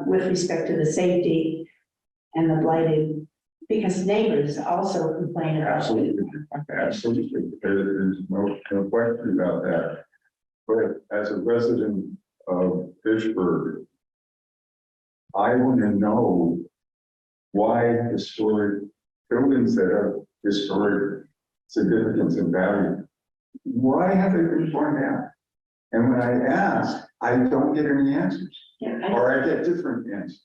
with respect to the safety and the blighted, because neighbors also complain about. Absolutely. There's no question about that. But as a resident of Fitchburg, I want to know why historic buildings that have historic significance and value why have they been torn down? And when I ask, I don't get any answers, Yeah, or I get different answers.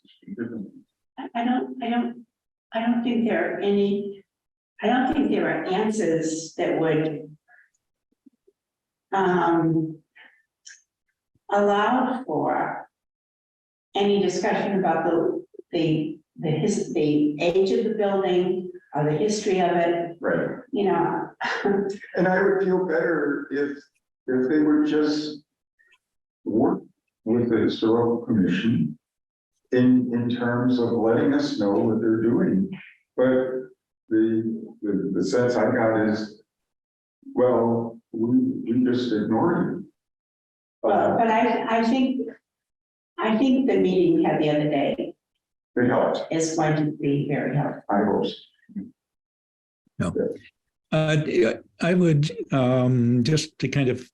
I don't think there are any, I don't think there are answers that would allow for any discussion about the age of the building or the history of it, Right. you know. And I would feel better if they would just work with the historical commission in terms of letting us know what they're doing. But the sense I got is, well, we just ignored it. But I think the meeting we had the other day It helped, is going to be very helpful. I hope. I would just to kind of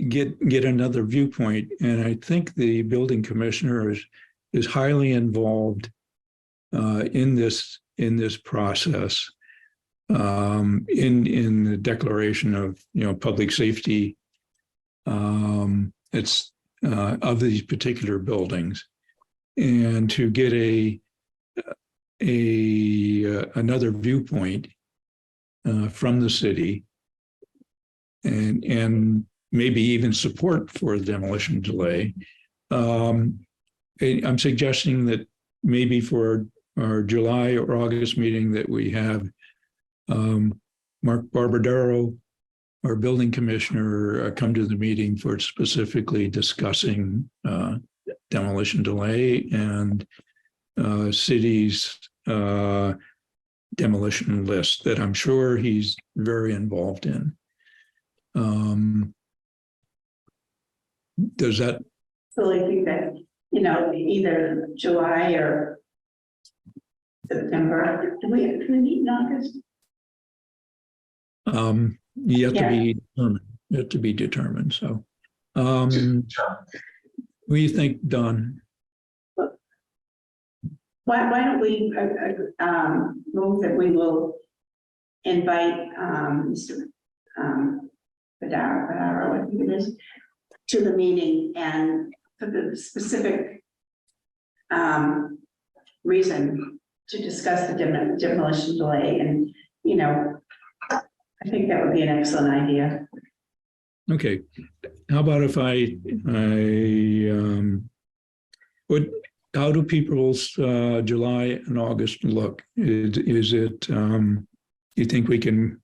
get another viewpoint, and I think the building commissioner is highly involved in this process, in the declaration of public safety. It's of these particular buildings, and to get another viewpoint from the city, and maybe even support for the demolition delay. I'm suggesting that maybe for our July or August meeting that we have Mark Barbadaro, our building commissioner, come to the meeting for specifically discussing demolition delay and city's demolition list that I'm sure he's very involved in. Does that? So I think that, either July or September, do we meet in August? Yet to be determined. So, what do you think, Don? Why don't we move that we will invite Mr. Badaro, I think it is, to the meeting, and for the specific reason to discuss the demolition delay. And, I think that would be an excellent idea. Okay, how about if how do people's July and August look? Is it, you think we can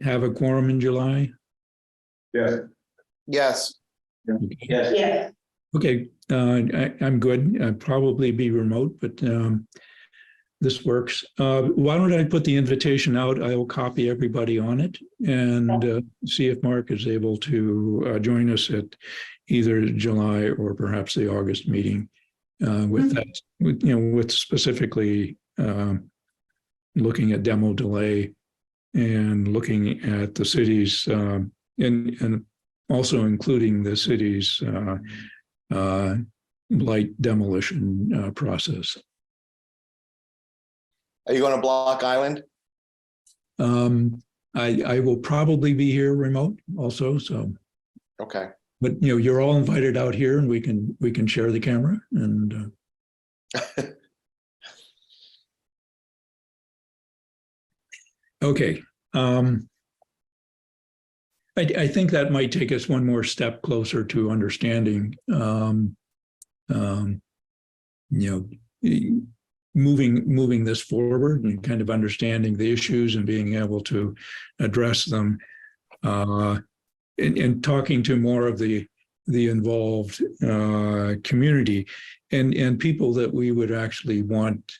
have a quorum in July? Yes. Yes, Yes, Yes. Okay, I'm good. I'd probably be remote, but this works. Why don't I put the invitation out? I will copy everybody on it and see if Mark is able to join us at either July or perhaps the August meeting with that, with specifically looking at demo delay and looking at the city's and also including the city's light demolition process. are you going to Block Island? I will probably be here remote also. So, Okay. but you're all invited out here, and we can share the camera and. Okay. I think that might take us one more step closer to understanding, moving this forward and kind of understanding the issues and being able to address them, and talking to more of the involved community and people that we would actually want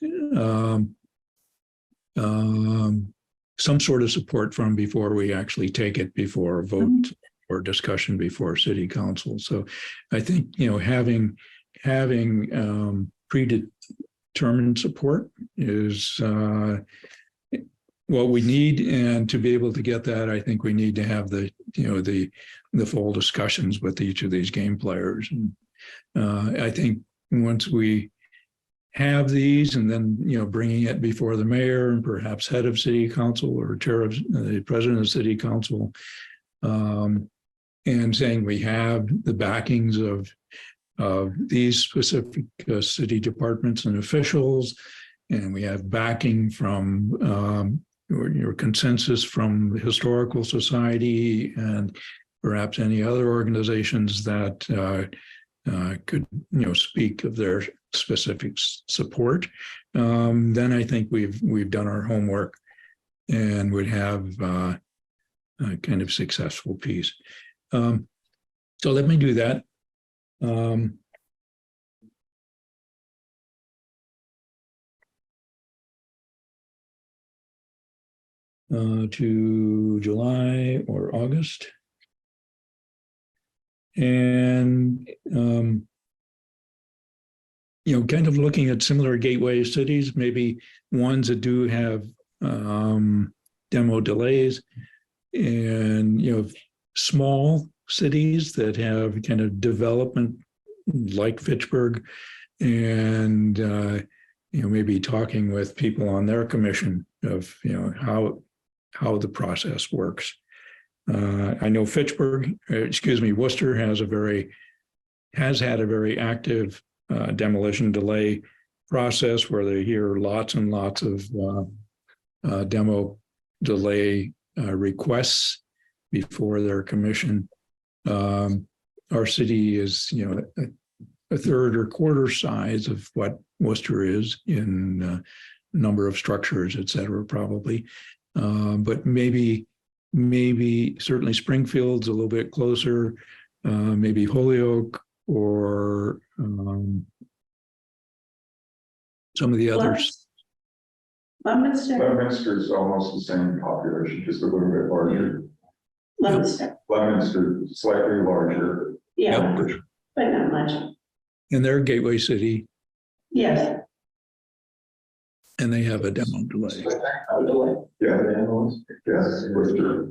some sort of support from before we actually take it before a vote or discussion before city council. So I think, having predetermined support is what we need. And to be able to get that, I think we need to have the full discussions with each of these game players. And I think once we have these and then, bringing it before the mayor and perhaps head of city council or chair of the president of city council, and saying we have the backings of these specific city departments and officials, and we have backing from your consensus from the Historical Society and perhaps any other organizations that could, speak of their specific support. Then I think we've done our homework and would have a kind of successful piece. So let me do that. To July or August. And, kind of looking at similar gateway cities, maybe ones that do have demo delays, and, small cities that have kind of development like Fitchburg, and, maybe talking with people on their commission of, how the process works. I know Worcester has had a very active demolition delay process where they hear lots and lots of demo delay requests before their commission. Our city is, a third or quarter size of what Worcester is in number of structures, et cetera, probably. But maybe certainly Springfield's a little bit closer, maybe Holyoke or some of the others. Leominster. Leominster is almost the same population, just a little bit larger. Leominster, Leominster slightly larger. yeah, but not much. And they're a gateway city, Yes. and they have a demo delay. Yeah, yes, Worcester.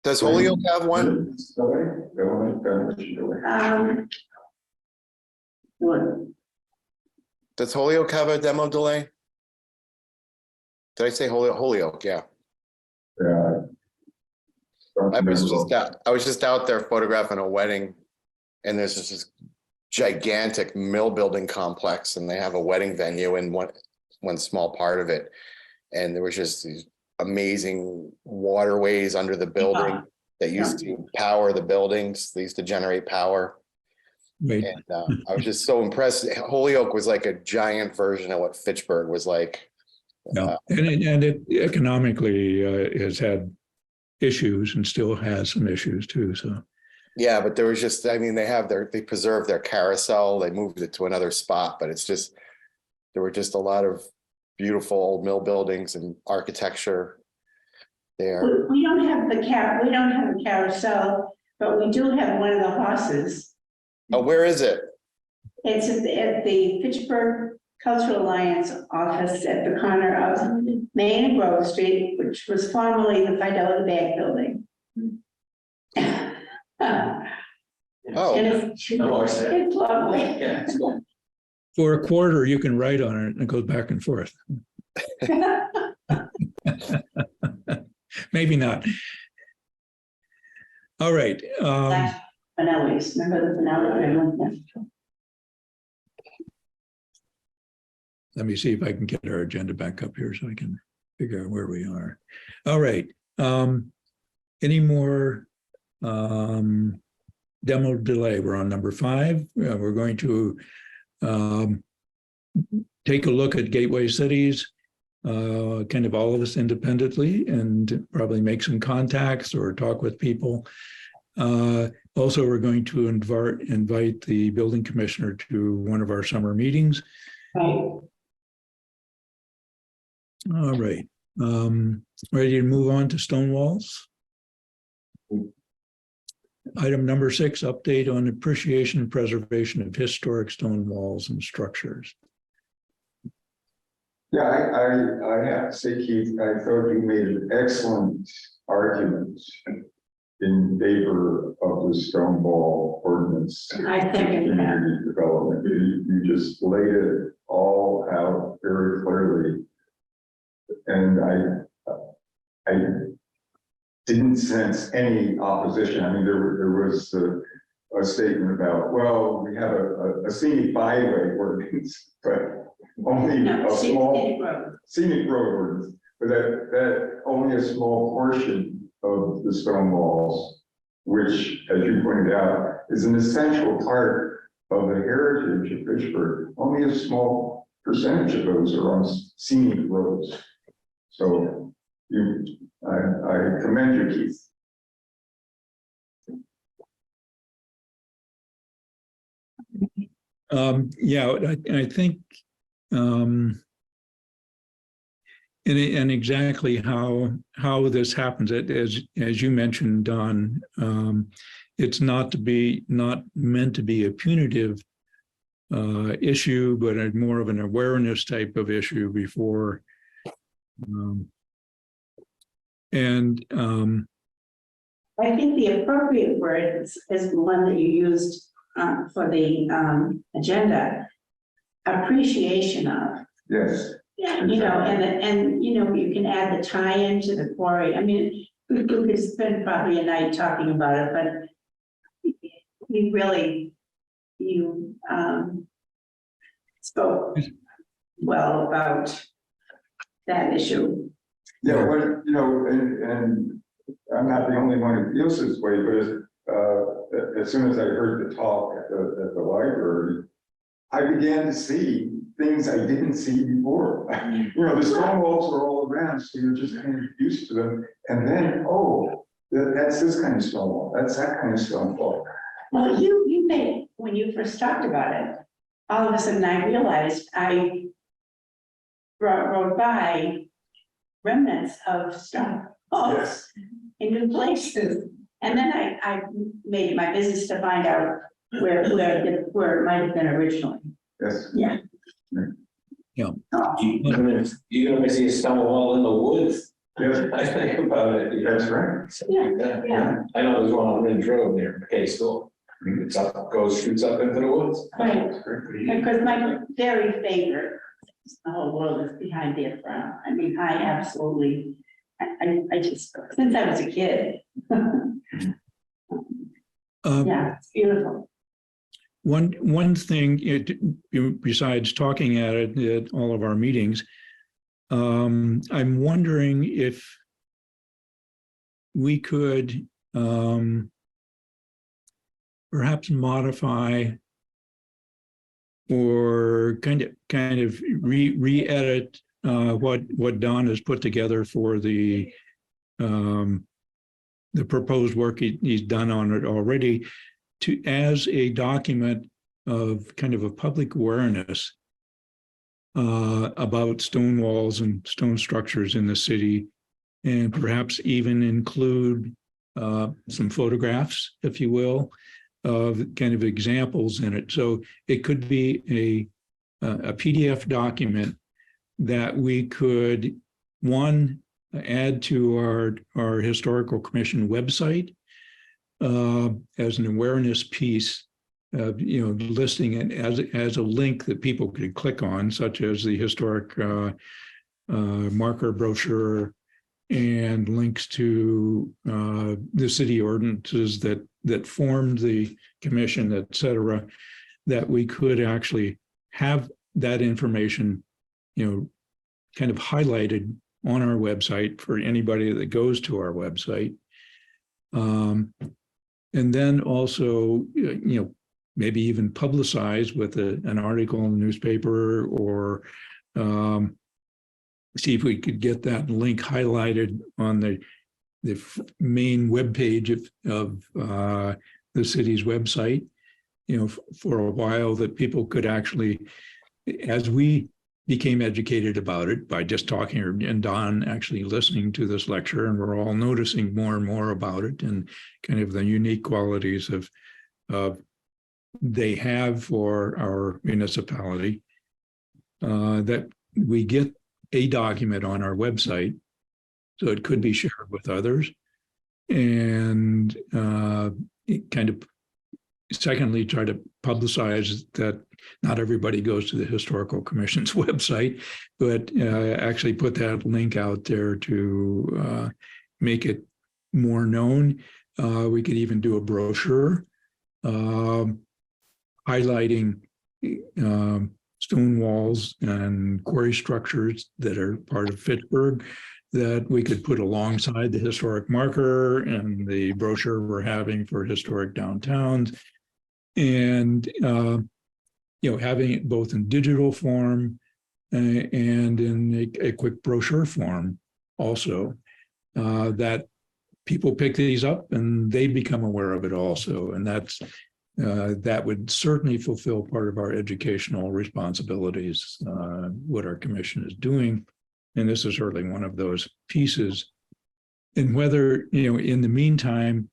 Does Holyoke have one? What? Does Holyoke have a demo delay? Did I say Holyoke? Yeah. Yeah. I was just out there photographing a wedding, and there's this gigantic mill building complex, and they have a wedding venue in one small part of it. And there was just these amazing waterways under the building that used to power the buildings. They used to generate power. Right. And I was just so impressed. Holyoke was like a giant version of what Fitchburg was like. No, and it economically has had issues and still has some issues too. So yeah, but there was just, they preserved their carousel. They moved it to another spot, but there were just a lot of beautiful old mill buildings and architecture there. We don't have a carousel, but we do have one of the horses. Oh, where is it? It's at the Fitchburg Cultural Alliance office at the corner of Main and Grove Street, which was formerly the Fidelity Bank building. Oh, And it's lovely. Yeah, it's cool. for a quarter, you can write on it and it goes back and forth. Maybe not. All right. Finelli's, remember the Finelli? Let me see if I can get our agenda back up here so I can figure out where we are. All right. Any more demo delay? We're on number 5. We're going to take a look at gateway cities, kind of all of us independently, and probably make some contacts or talk with people. Also, we're going to invite the building commissioner to one of our summer meetings. Right. All right. Ready to move on to stone walls? Item number 6, update on appreciation and preservation of historic stone walls and structures. Yeah, I have to say, Keith, I thought you made an excellent argument in favor of the Stonewall ordinance. I think, Community development, you just laid it all out very clearly. And I didn't sense any opposition. I mean, there was a statement about, well, we have a scenic byway ordinance, but only no, a small scenic road. scenic road ordinance, but that only a small portion of the stone walls, which, as you pointed out, is an essential part of the heritage of Fitchburg. Only a small percentage of those are on scenic roads. So I commend you, Keith. Yeah, I think, and exactly how this happens, as you mentioned, Don, it's not meant to be a punitive issue, but more of an awareness type of issue before. I think the appropriate word is the one that you used for the agenda, appreciation of. Yes. Yeah, you know, and you know, you can add the tie-in to the quarry. I mean, we could spend probably a night talking about it, but you spoke well about that issue. Yeah, well, you know, and I'm not the only one who feels this way, but as soon as I heard the talk at the library, I began to see things I didn't see before. You know, the stone walls are all around, so you're just kind of used to them. And then, oh, that's this kind of stone wall, that's that kind of stone wall. Well, you made, when you first talked about it, all of a sudden I realized I rode by remnants of stone walls Yes. in new places. And then I made it my business to find out where it might have been originally. Yes. Yeah. Yeah. Oh, You're gonna see a stone wall in the woods. Yes, I think about it. that's right. yeah. I know there's one on Ridge Road near McKay School. It's up, shoots up into the woods. Right, That's great. because my very favorite, the whole world is behind the front. I mean, I absolutely, I just, since I was a kid. Yeah, it's beautiful. One thing, besides talking at it at all of our meetings, I'm wondering if we could perhaps modify or kind of re-edit what Don has put together for the proposed work he's done on it already, as a document of kind of a public awareness about stone walls and stone structures in the city, and perhaps even include some photographs, if you will, of kind of examples in it. So it could be a PDF document that we could, one, add to our historical commission website as an awareness piece, listing it as a link that people could click on, such as the historic marker brochure and links to the city ordinances that formed the commission, et cetera, that we could actually have that information, kind of highlighted on our website for anybody that goes to our website. And then also, maybe even publicize with an article in the newspaper, or see if we could get that link highlighted on the main webpage of the city's website, for a while, that people could actually, as we became educated about it by just talking, and Don actually listening to this lecture, and we're all noticing more and more about it and kind of the unique qualities of they have for our municipality, that we get a document on our website, so it could be shared with others. and it kind of secondly, try to publicize that not everybody goes to the Historical Commission's website, but actually put that link out there to make it more known. We could even do a brochure highlighting stone walls and quarry structures that are part of Fitchburg that we could put alongside the historic marker and the brochure we're having for historic downtowns. And, having it both in digital form and in a quick brochure form also, that people pick these up and they become aware of it also. And that would certainly fulfill part of our educational responsibilities, what our commission is doing. And this is certainly one of those pieces. And whether, in the meantime,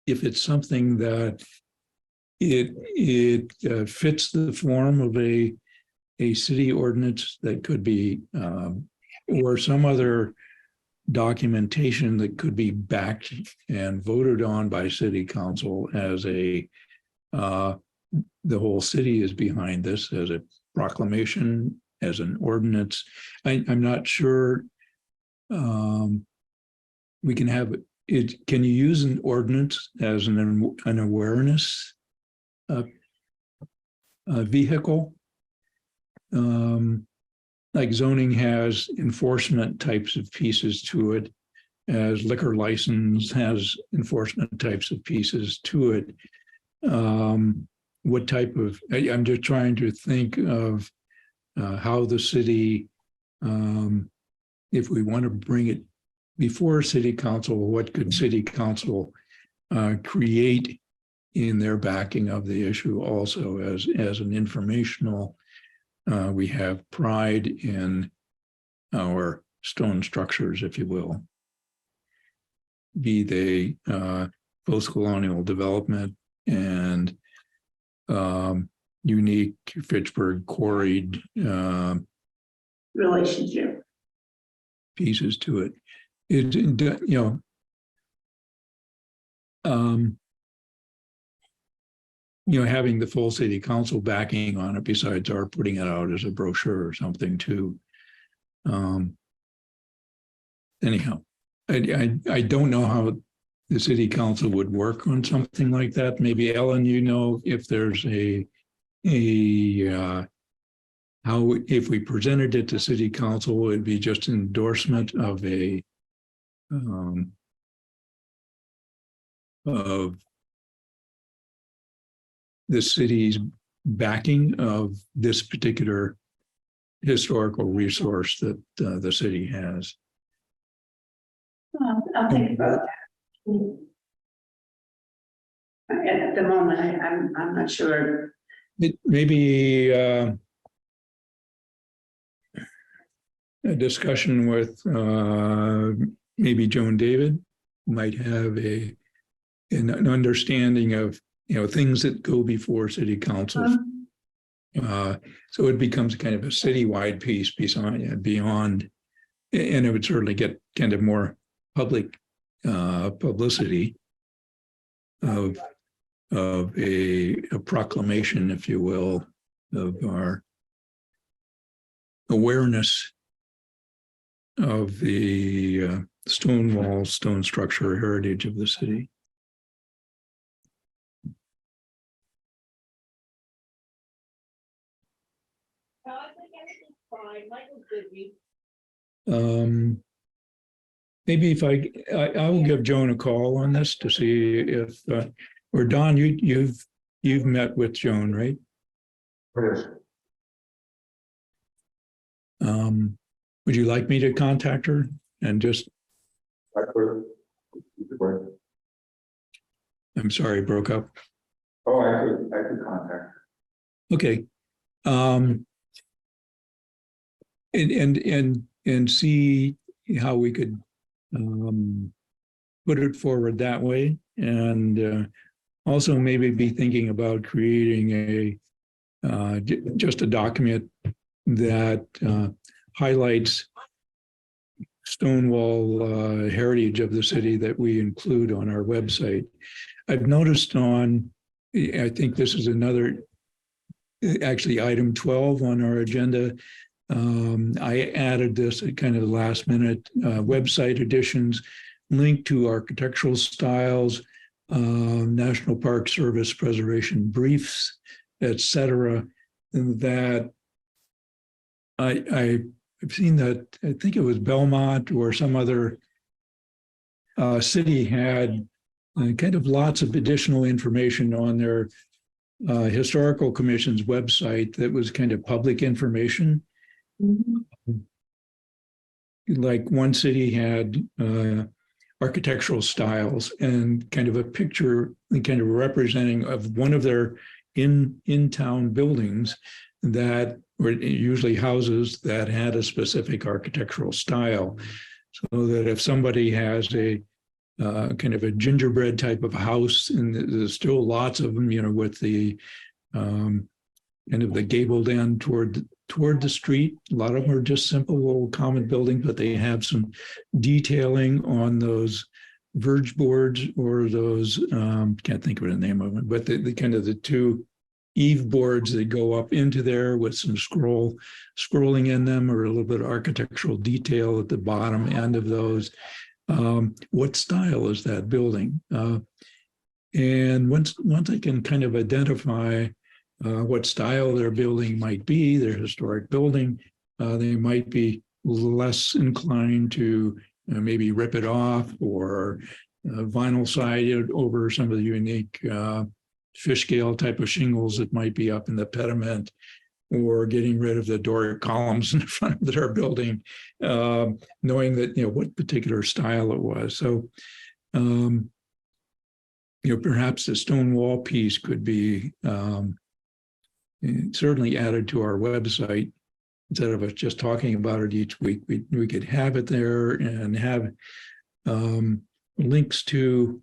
if it's something that it fits the form of a city ordinance that could be, or some other documentation that could be backed and voted on by city council as the whole city is behind this as a proclamation, as an ordinance. I'm not sure we can have it. Can you use an ordinance as an awareness vehicle? Like zoning has enforcement types of pieces to it, as liquor license has enforcement types of pieces to it. What type of, I'm just trying to think of how the city, if we want to bring it before city council, what could city council create in their backing of the issue also as an informational. We have pride in our stone structures, if you will, be they post-colonial development and unique Fitchburg quarried Relationship. pieces to it. Having the full city council backing on it, besides our putting it out as a brochure or something too. Anyhow, I don't know how the city council would work on something like that. Maybe Ellen, if there's how if we presented it to city council, it would be just endorsement of of the city's backing of this particular historical resource that the city has. Well, I'll think about that. At the moment, I'm not sure. Maybe a discussion with maybe Joan David might have an understanding of things that go before city council. So it becomes kind of a citywide piece beyond, and it would certainly get kind of more public publicity of a proclamation, if you will, of our awareness of the stone wall, stone structure heritage of the city. Maybe if I will give Joan a call on this to see if, or Don, you've met with Joan, right? Yes. Would you like me to contact her and just? I could. I'm sorry, broke up. Oh, I could contact. Okay. And see how we could put it forward that way, and also maybe be thinking about creating just a document that highlights Stonewall heritage of the city that we include on our website. I've noticed I think this is another, actually item 12 on our agenda. I added this at kind of the last minute, website additions, link to architectural styles, National Park Service preservation briefs, etc. That I've seen that, I think it was Belmont or some other city had kind of lots of additional information on their historical commission's website that was kind of public information. Like one city had architectural styles and kind of a picture, kind of representing of one of their in-town buildings that were usually houses that had a specific architectural style. So that if somebody has a kind of a gingerbread type of house, and there's still lots of them, with the kind of the gabled end toward the street. A lot of them are just simple little common buildings, but they have some detailing on those verge boards or those, can't think of the name of it, but the kind of the two eave boards that go up into there with some scrolling in them, or a little bit of architectural detail at the bottom end of those. What style is that building? And once I can kind of identify what style their building might be, their historic building, they might be less inclined to maybe rip it off or vinyl side it over some of the unique fish scale type of shingles that might be up in the pediment, or getting rid of the Doric columns in front of their building, knowing that, what particular style it was. So, perhaps the stone wall piece could be certainly added to our website. Instead of us just talking about it each week, we could have it there and have links to,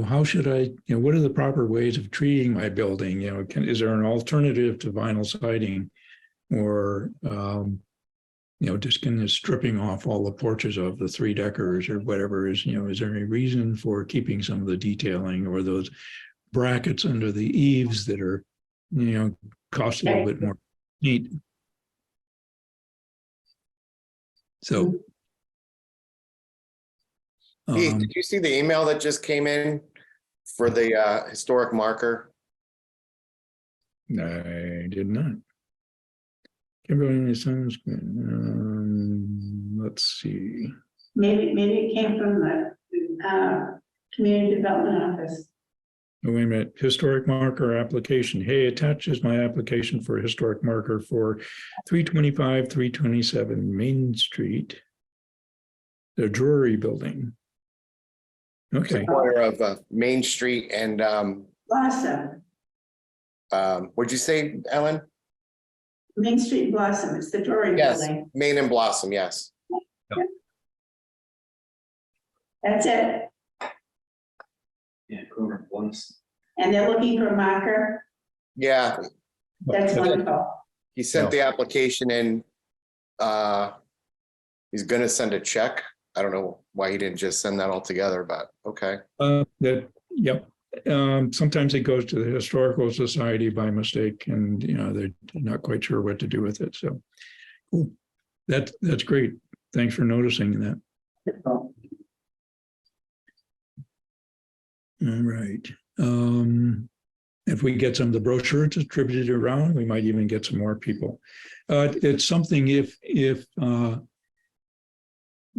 how should I, what are the proper ways of treating my building? Is there an alternative to vinyl siding, or, just kind of stripping off all the porches of the three deckers or whatever is there any reason for keeping some of the detailing, or those brackets under the eaves that are, cost a little bit more neat. So. Pete, did you see the email that just came in for the historic marker? I did not. Kimberly sounds good. Let's see. Maybe it came from the community development office. Oh, wait a minute. Historic marker application. Hey, attaches my application for a historic marker for 325, 327 Main Street, the Drury Building. Okay. Corner of Main Street and Blossom, what'd you say, Ellen? Main Street Blossom, it's the Drury Yes, building. Main and Blossom, yes. That's it. Yeah, corner once. And they're looking for a marker. Yeah, That's wonderful. he sent the application in. He's gonna send a check. I don't know why he didn't just send that all together, but okay. Yep. Sometimes it goes to the Historical Society by mistake, and they're not quite sure what to do with it. So, cool. That's great. Thanks for noticing that. All right. If we get some of the brochure distributed around, we might even get some more people. It's something if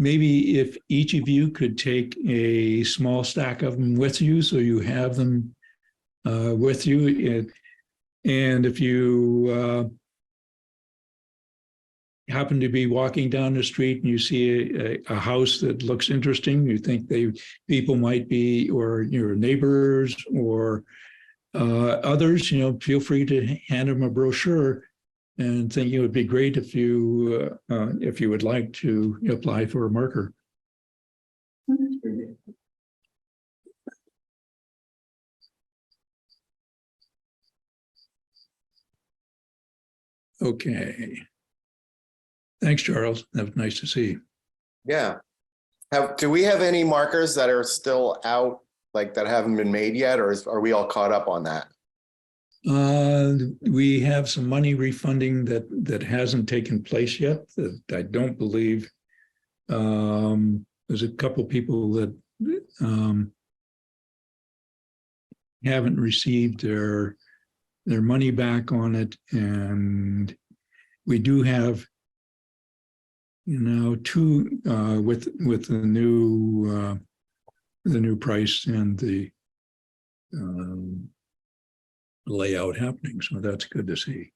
maybe if each of you could take a small stack of them with you, so you have them with you. And if you happen to be walking down the street and you see a house that looks interesting, you think people might be, or your neighbors or others, feel free to hand them a brochure, and think it would be great if you would like to apply for a marker. Okay. Thanks, Charles. That was nice to see. Yeah, Do we have any markers that are still out, like that haven't been made yet, or are we all caught up on that? We have some money refunding that hasn't taken place yet, that I don't believe. There's a couple people that haven't received their money back on it, and we do have, two with the new price and the layout happening. So that's good to see.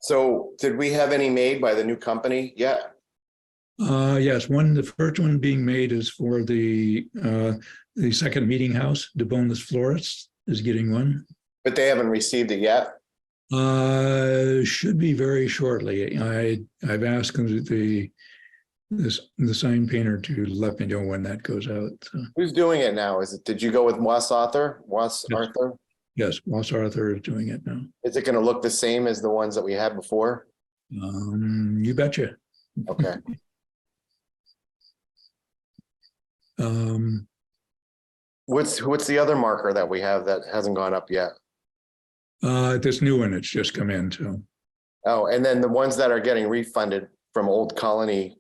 So did we have any made by the new company yet? Yes, the first one being made is for the second meeting house. DeBonis Florists is getting one. But they haven't received it yet? Should be very shortly. I've asked the sign painter to let me know when that goes out. So, Who's doing it now? Did you go with Was Arthur? yes, Moss Arthur is doing it now. Is it gonna look the same as the ones that we had before? You betcha. Okay. What's the other marker that we have that hasn't gone up yet? This new one, it's just come in, so. Oh, and then the ones that are getting refunded from Old Colony,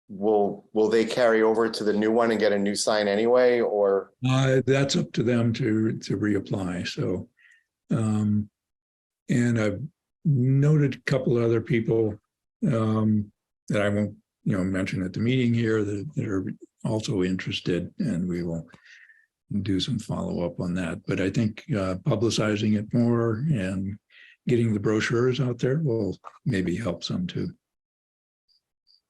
will they carry over to the new one and get a new sign anyway, or? That's up to them to reapply, so. And I've noted a couple of other people that I won't, mention at the meeting here that are also interested, and we will do some follow-up on that. But I think publicizing it more and getting the brochures out there will maybe help some too.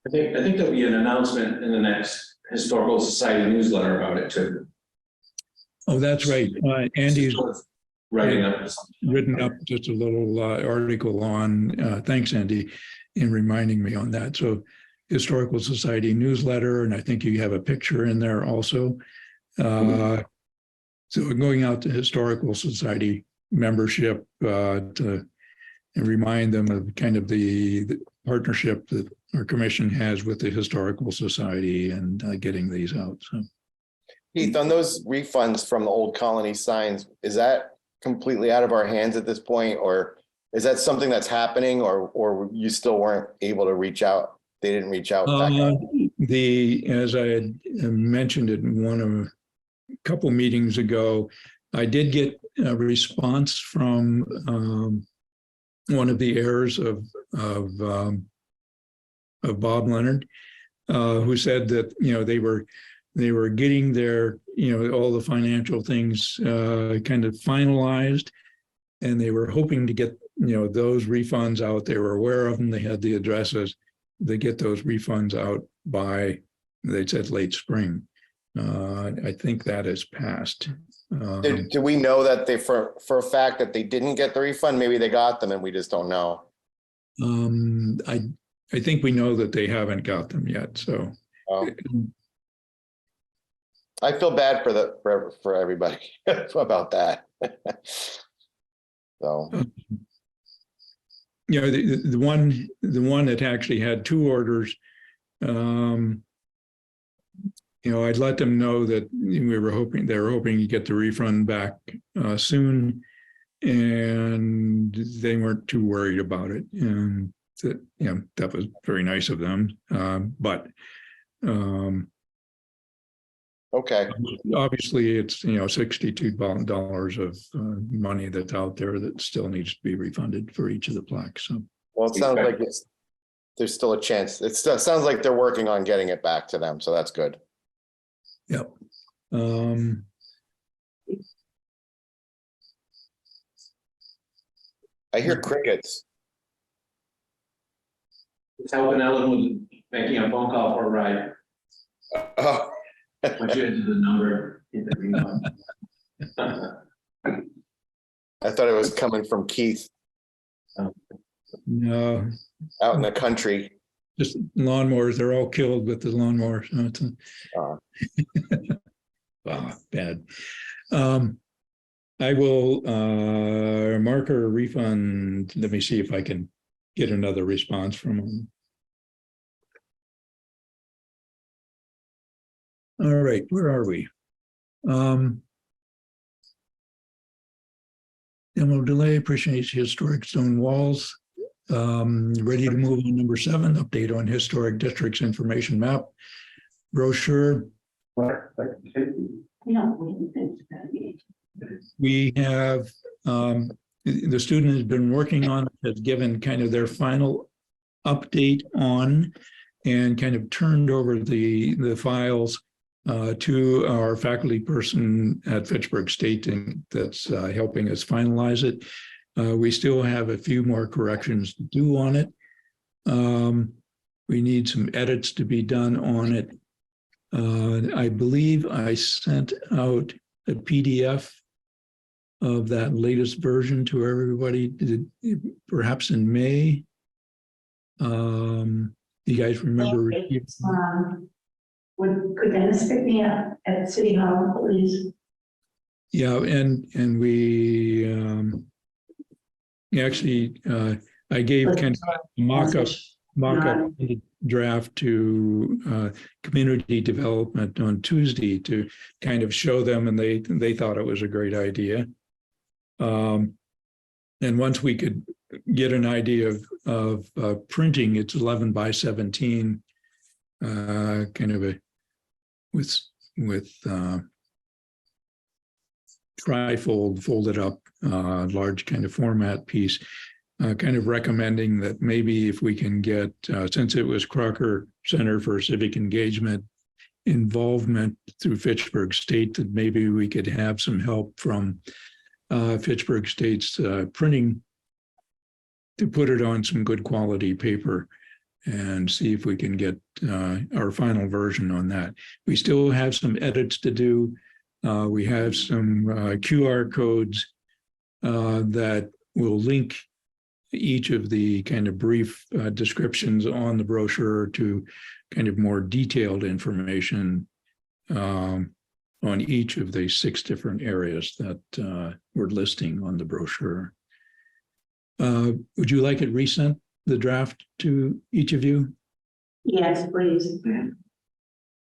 I think there'll be an announcement in the next Historical Society newsletter about it too. Oh, that's right. Andy's writing up written up just a little article on, thanks, Andy, in reminding me on that. So Historical Society newsletter, and I think you have a picture in there also. So going out to Historical Society membership to and remind them of kind of the partnership that our commission has with the Historical Society and getting these out. So, Keith, on those refunds from the Old Colony signs, is that completely out of our hands at this point, or is that something that's happening, or you still weren't able to reach out? They didn't reach out. As I had mentioned in a couple meetings ago, I did get a response from one of the heirs of Bob Leonard, who said that they were getting their all the financial things kind of finalized, and they were hoping to get those refunds out. They were aware of them. They had the addresses. They get those refunds out by, they said, late spring. I think that has passed. Do we know that they for a fact that they didn't get the refund? Maybe they got them and we just don't know. I think we know that they haven't got them yet. So I feel bad for everybody about that. So the one that actually had two orders, I'd let them know that they were hoping to get the refund back soon, and they weren't too worried about it, and that was very nice of them. But okay, obviously it's $62 of money that's out there that still needs to be refunded for each of the plaques. So well, it sounds like there's still a chance. It sounds like they're working on getting it back to them, so that's good. Yep. I hear crickets. It's helping Ellen with making a phone call for a ride. Oh. Once you enter the number. I thought it was coming from Keith No, out in the country. just lawnmowers. They're all killed with the lawnmowers. Bad. I will mark a refund. Let me see if I can get another response from them. All right, where are we? Demo delay, appreciates historic stone walls. Ready to move on number 7, update on historic districts information map. Brochure, we have, the student has been working on, has given kind of their final update on and kind of turned over the files to our faculty person at Fitchburg State, and that's helping us finalize it. We still have a few more corrections to do on it. We need some edits to be done on it. I believe I sent out a PDF of that latest version to everybody, perhaps in May. You guys remember? Could Dennis pick me up at City Hall, please? Yeah, and we actually I gave kind of a mock-up draft to community development on Tuesday to kind of show them, and they thought it was a great idea. And once we could get an idea of printing, it's 11 by 17, kind of a with trifold folded up large kind of format piece, kind of recommending that maybe if we can get, since it was Crocker Center for Civic Engagement involvement through Fitchburg State, that maybe we could have some help from Fitchburg State's printing to put it on some good quality paper and see if we can get our final version on that. We still have some edits to do. We have some QR codes that will link each of the kind of brief descriptions on the brochure to kind of more detailed information on each of the 6 different areas that we're listing on the brochure. Would you like it resent, the draft, to each of you? Yes, please.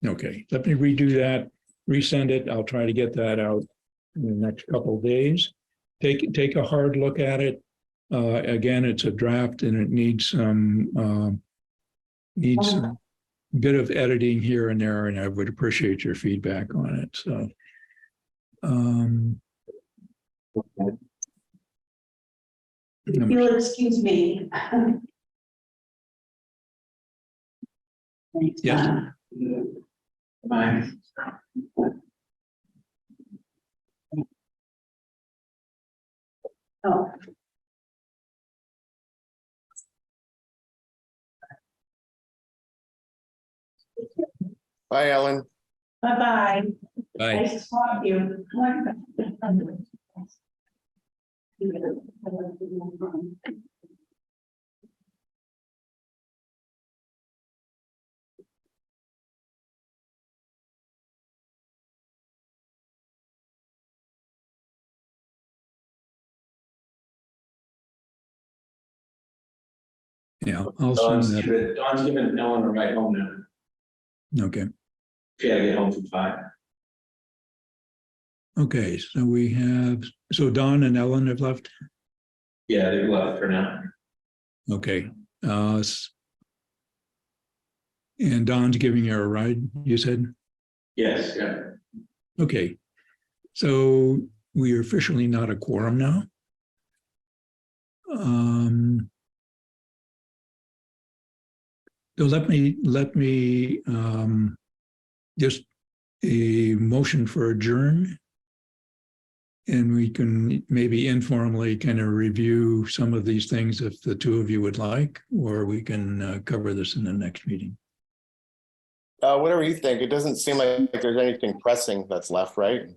Okay, let me redo that, resend it. I'll try to get that out in the next couple of days. Take a hard look at it. Again, it's a draft and it needs some bit of editing here and there, and I would appreciate your feedback on it. So, If you'll excuse me. Thanks, Yes. Tom. Bye. Oh, Bye, Ellen. bye-bye. Bye. Nice to talk to you. Yeah, I'll send that. Dawn's giving Ellen a ride home now. Okay. She had to get home from 5. Okay, so we have, so Don and Ellen have left. Yeah, they've left for now. Okay. And Don's giving you a ride, you said? Yes, yeah. Okay. So we are officially not a quorum now. So let me just a motion for adjourn. And we can maybe informally kind of review some of these things if the two of you would like, or we can cover this in the next meeting. Whatever you think. It doesn't seem like there's anything pressing that's left, right?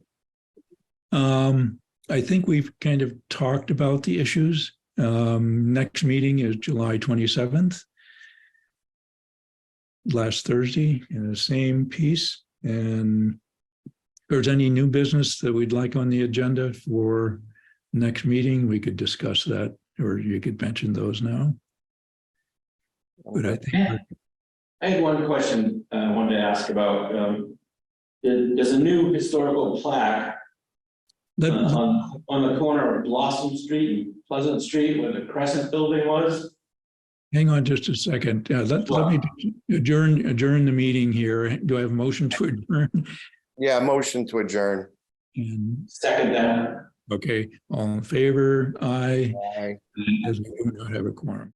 I think we've kind of talked about the issues. Next meeting is July 27th. Last Thursday in the same piece. And if there's any new business that we'd like on the agenda for next meeting, we could discuss that, or you could mention those now. But I think I had one question I wanted to ask about. there's a new historical plaque Let, on the corner of Blossom Street and Pleasant Street where the Crescent Building was. hang on just a second. Let me adjourn the meeting here. Do I have a motion to adjourn? Yeah, motion to adjourn. And, Second that. okay, all in favor? Aye, Aye. as we do not have a quorum.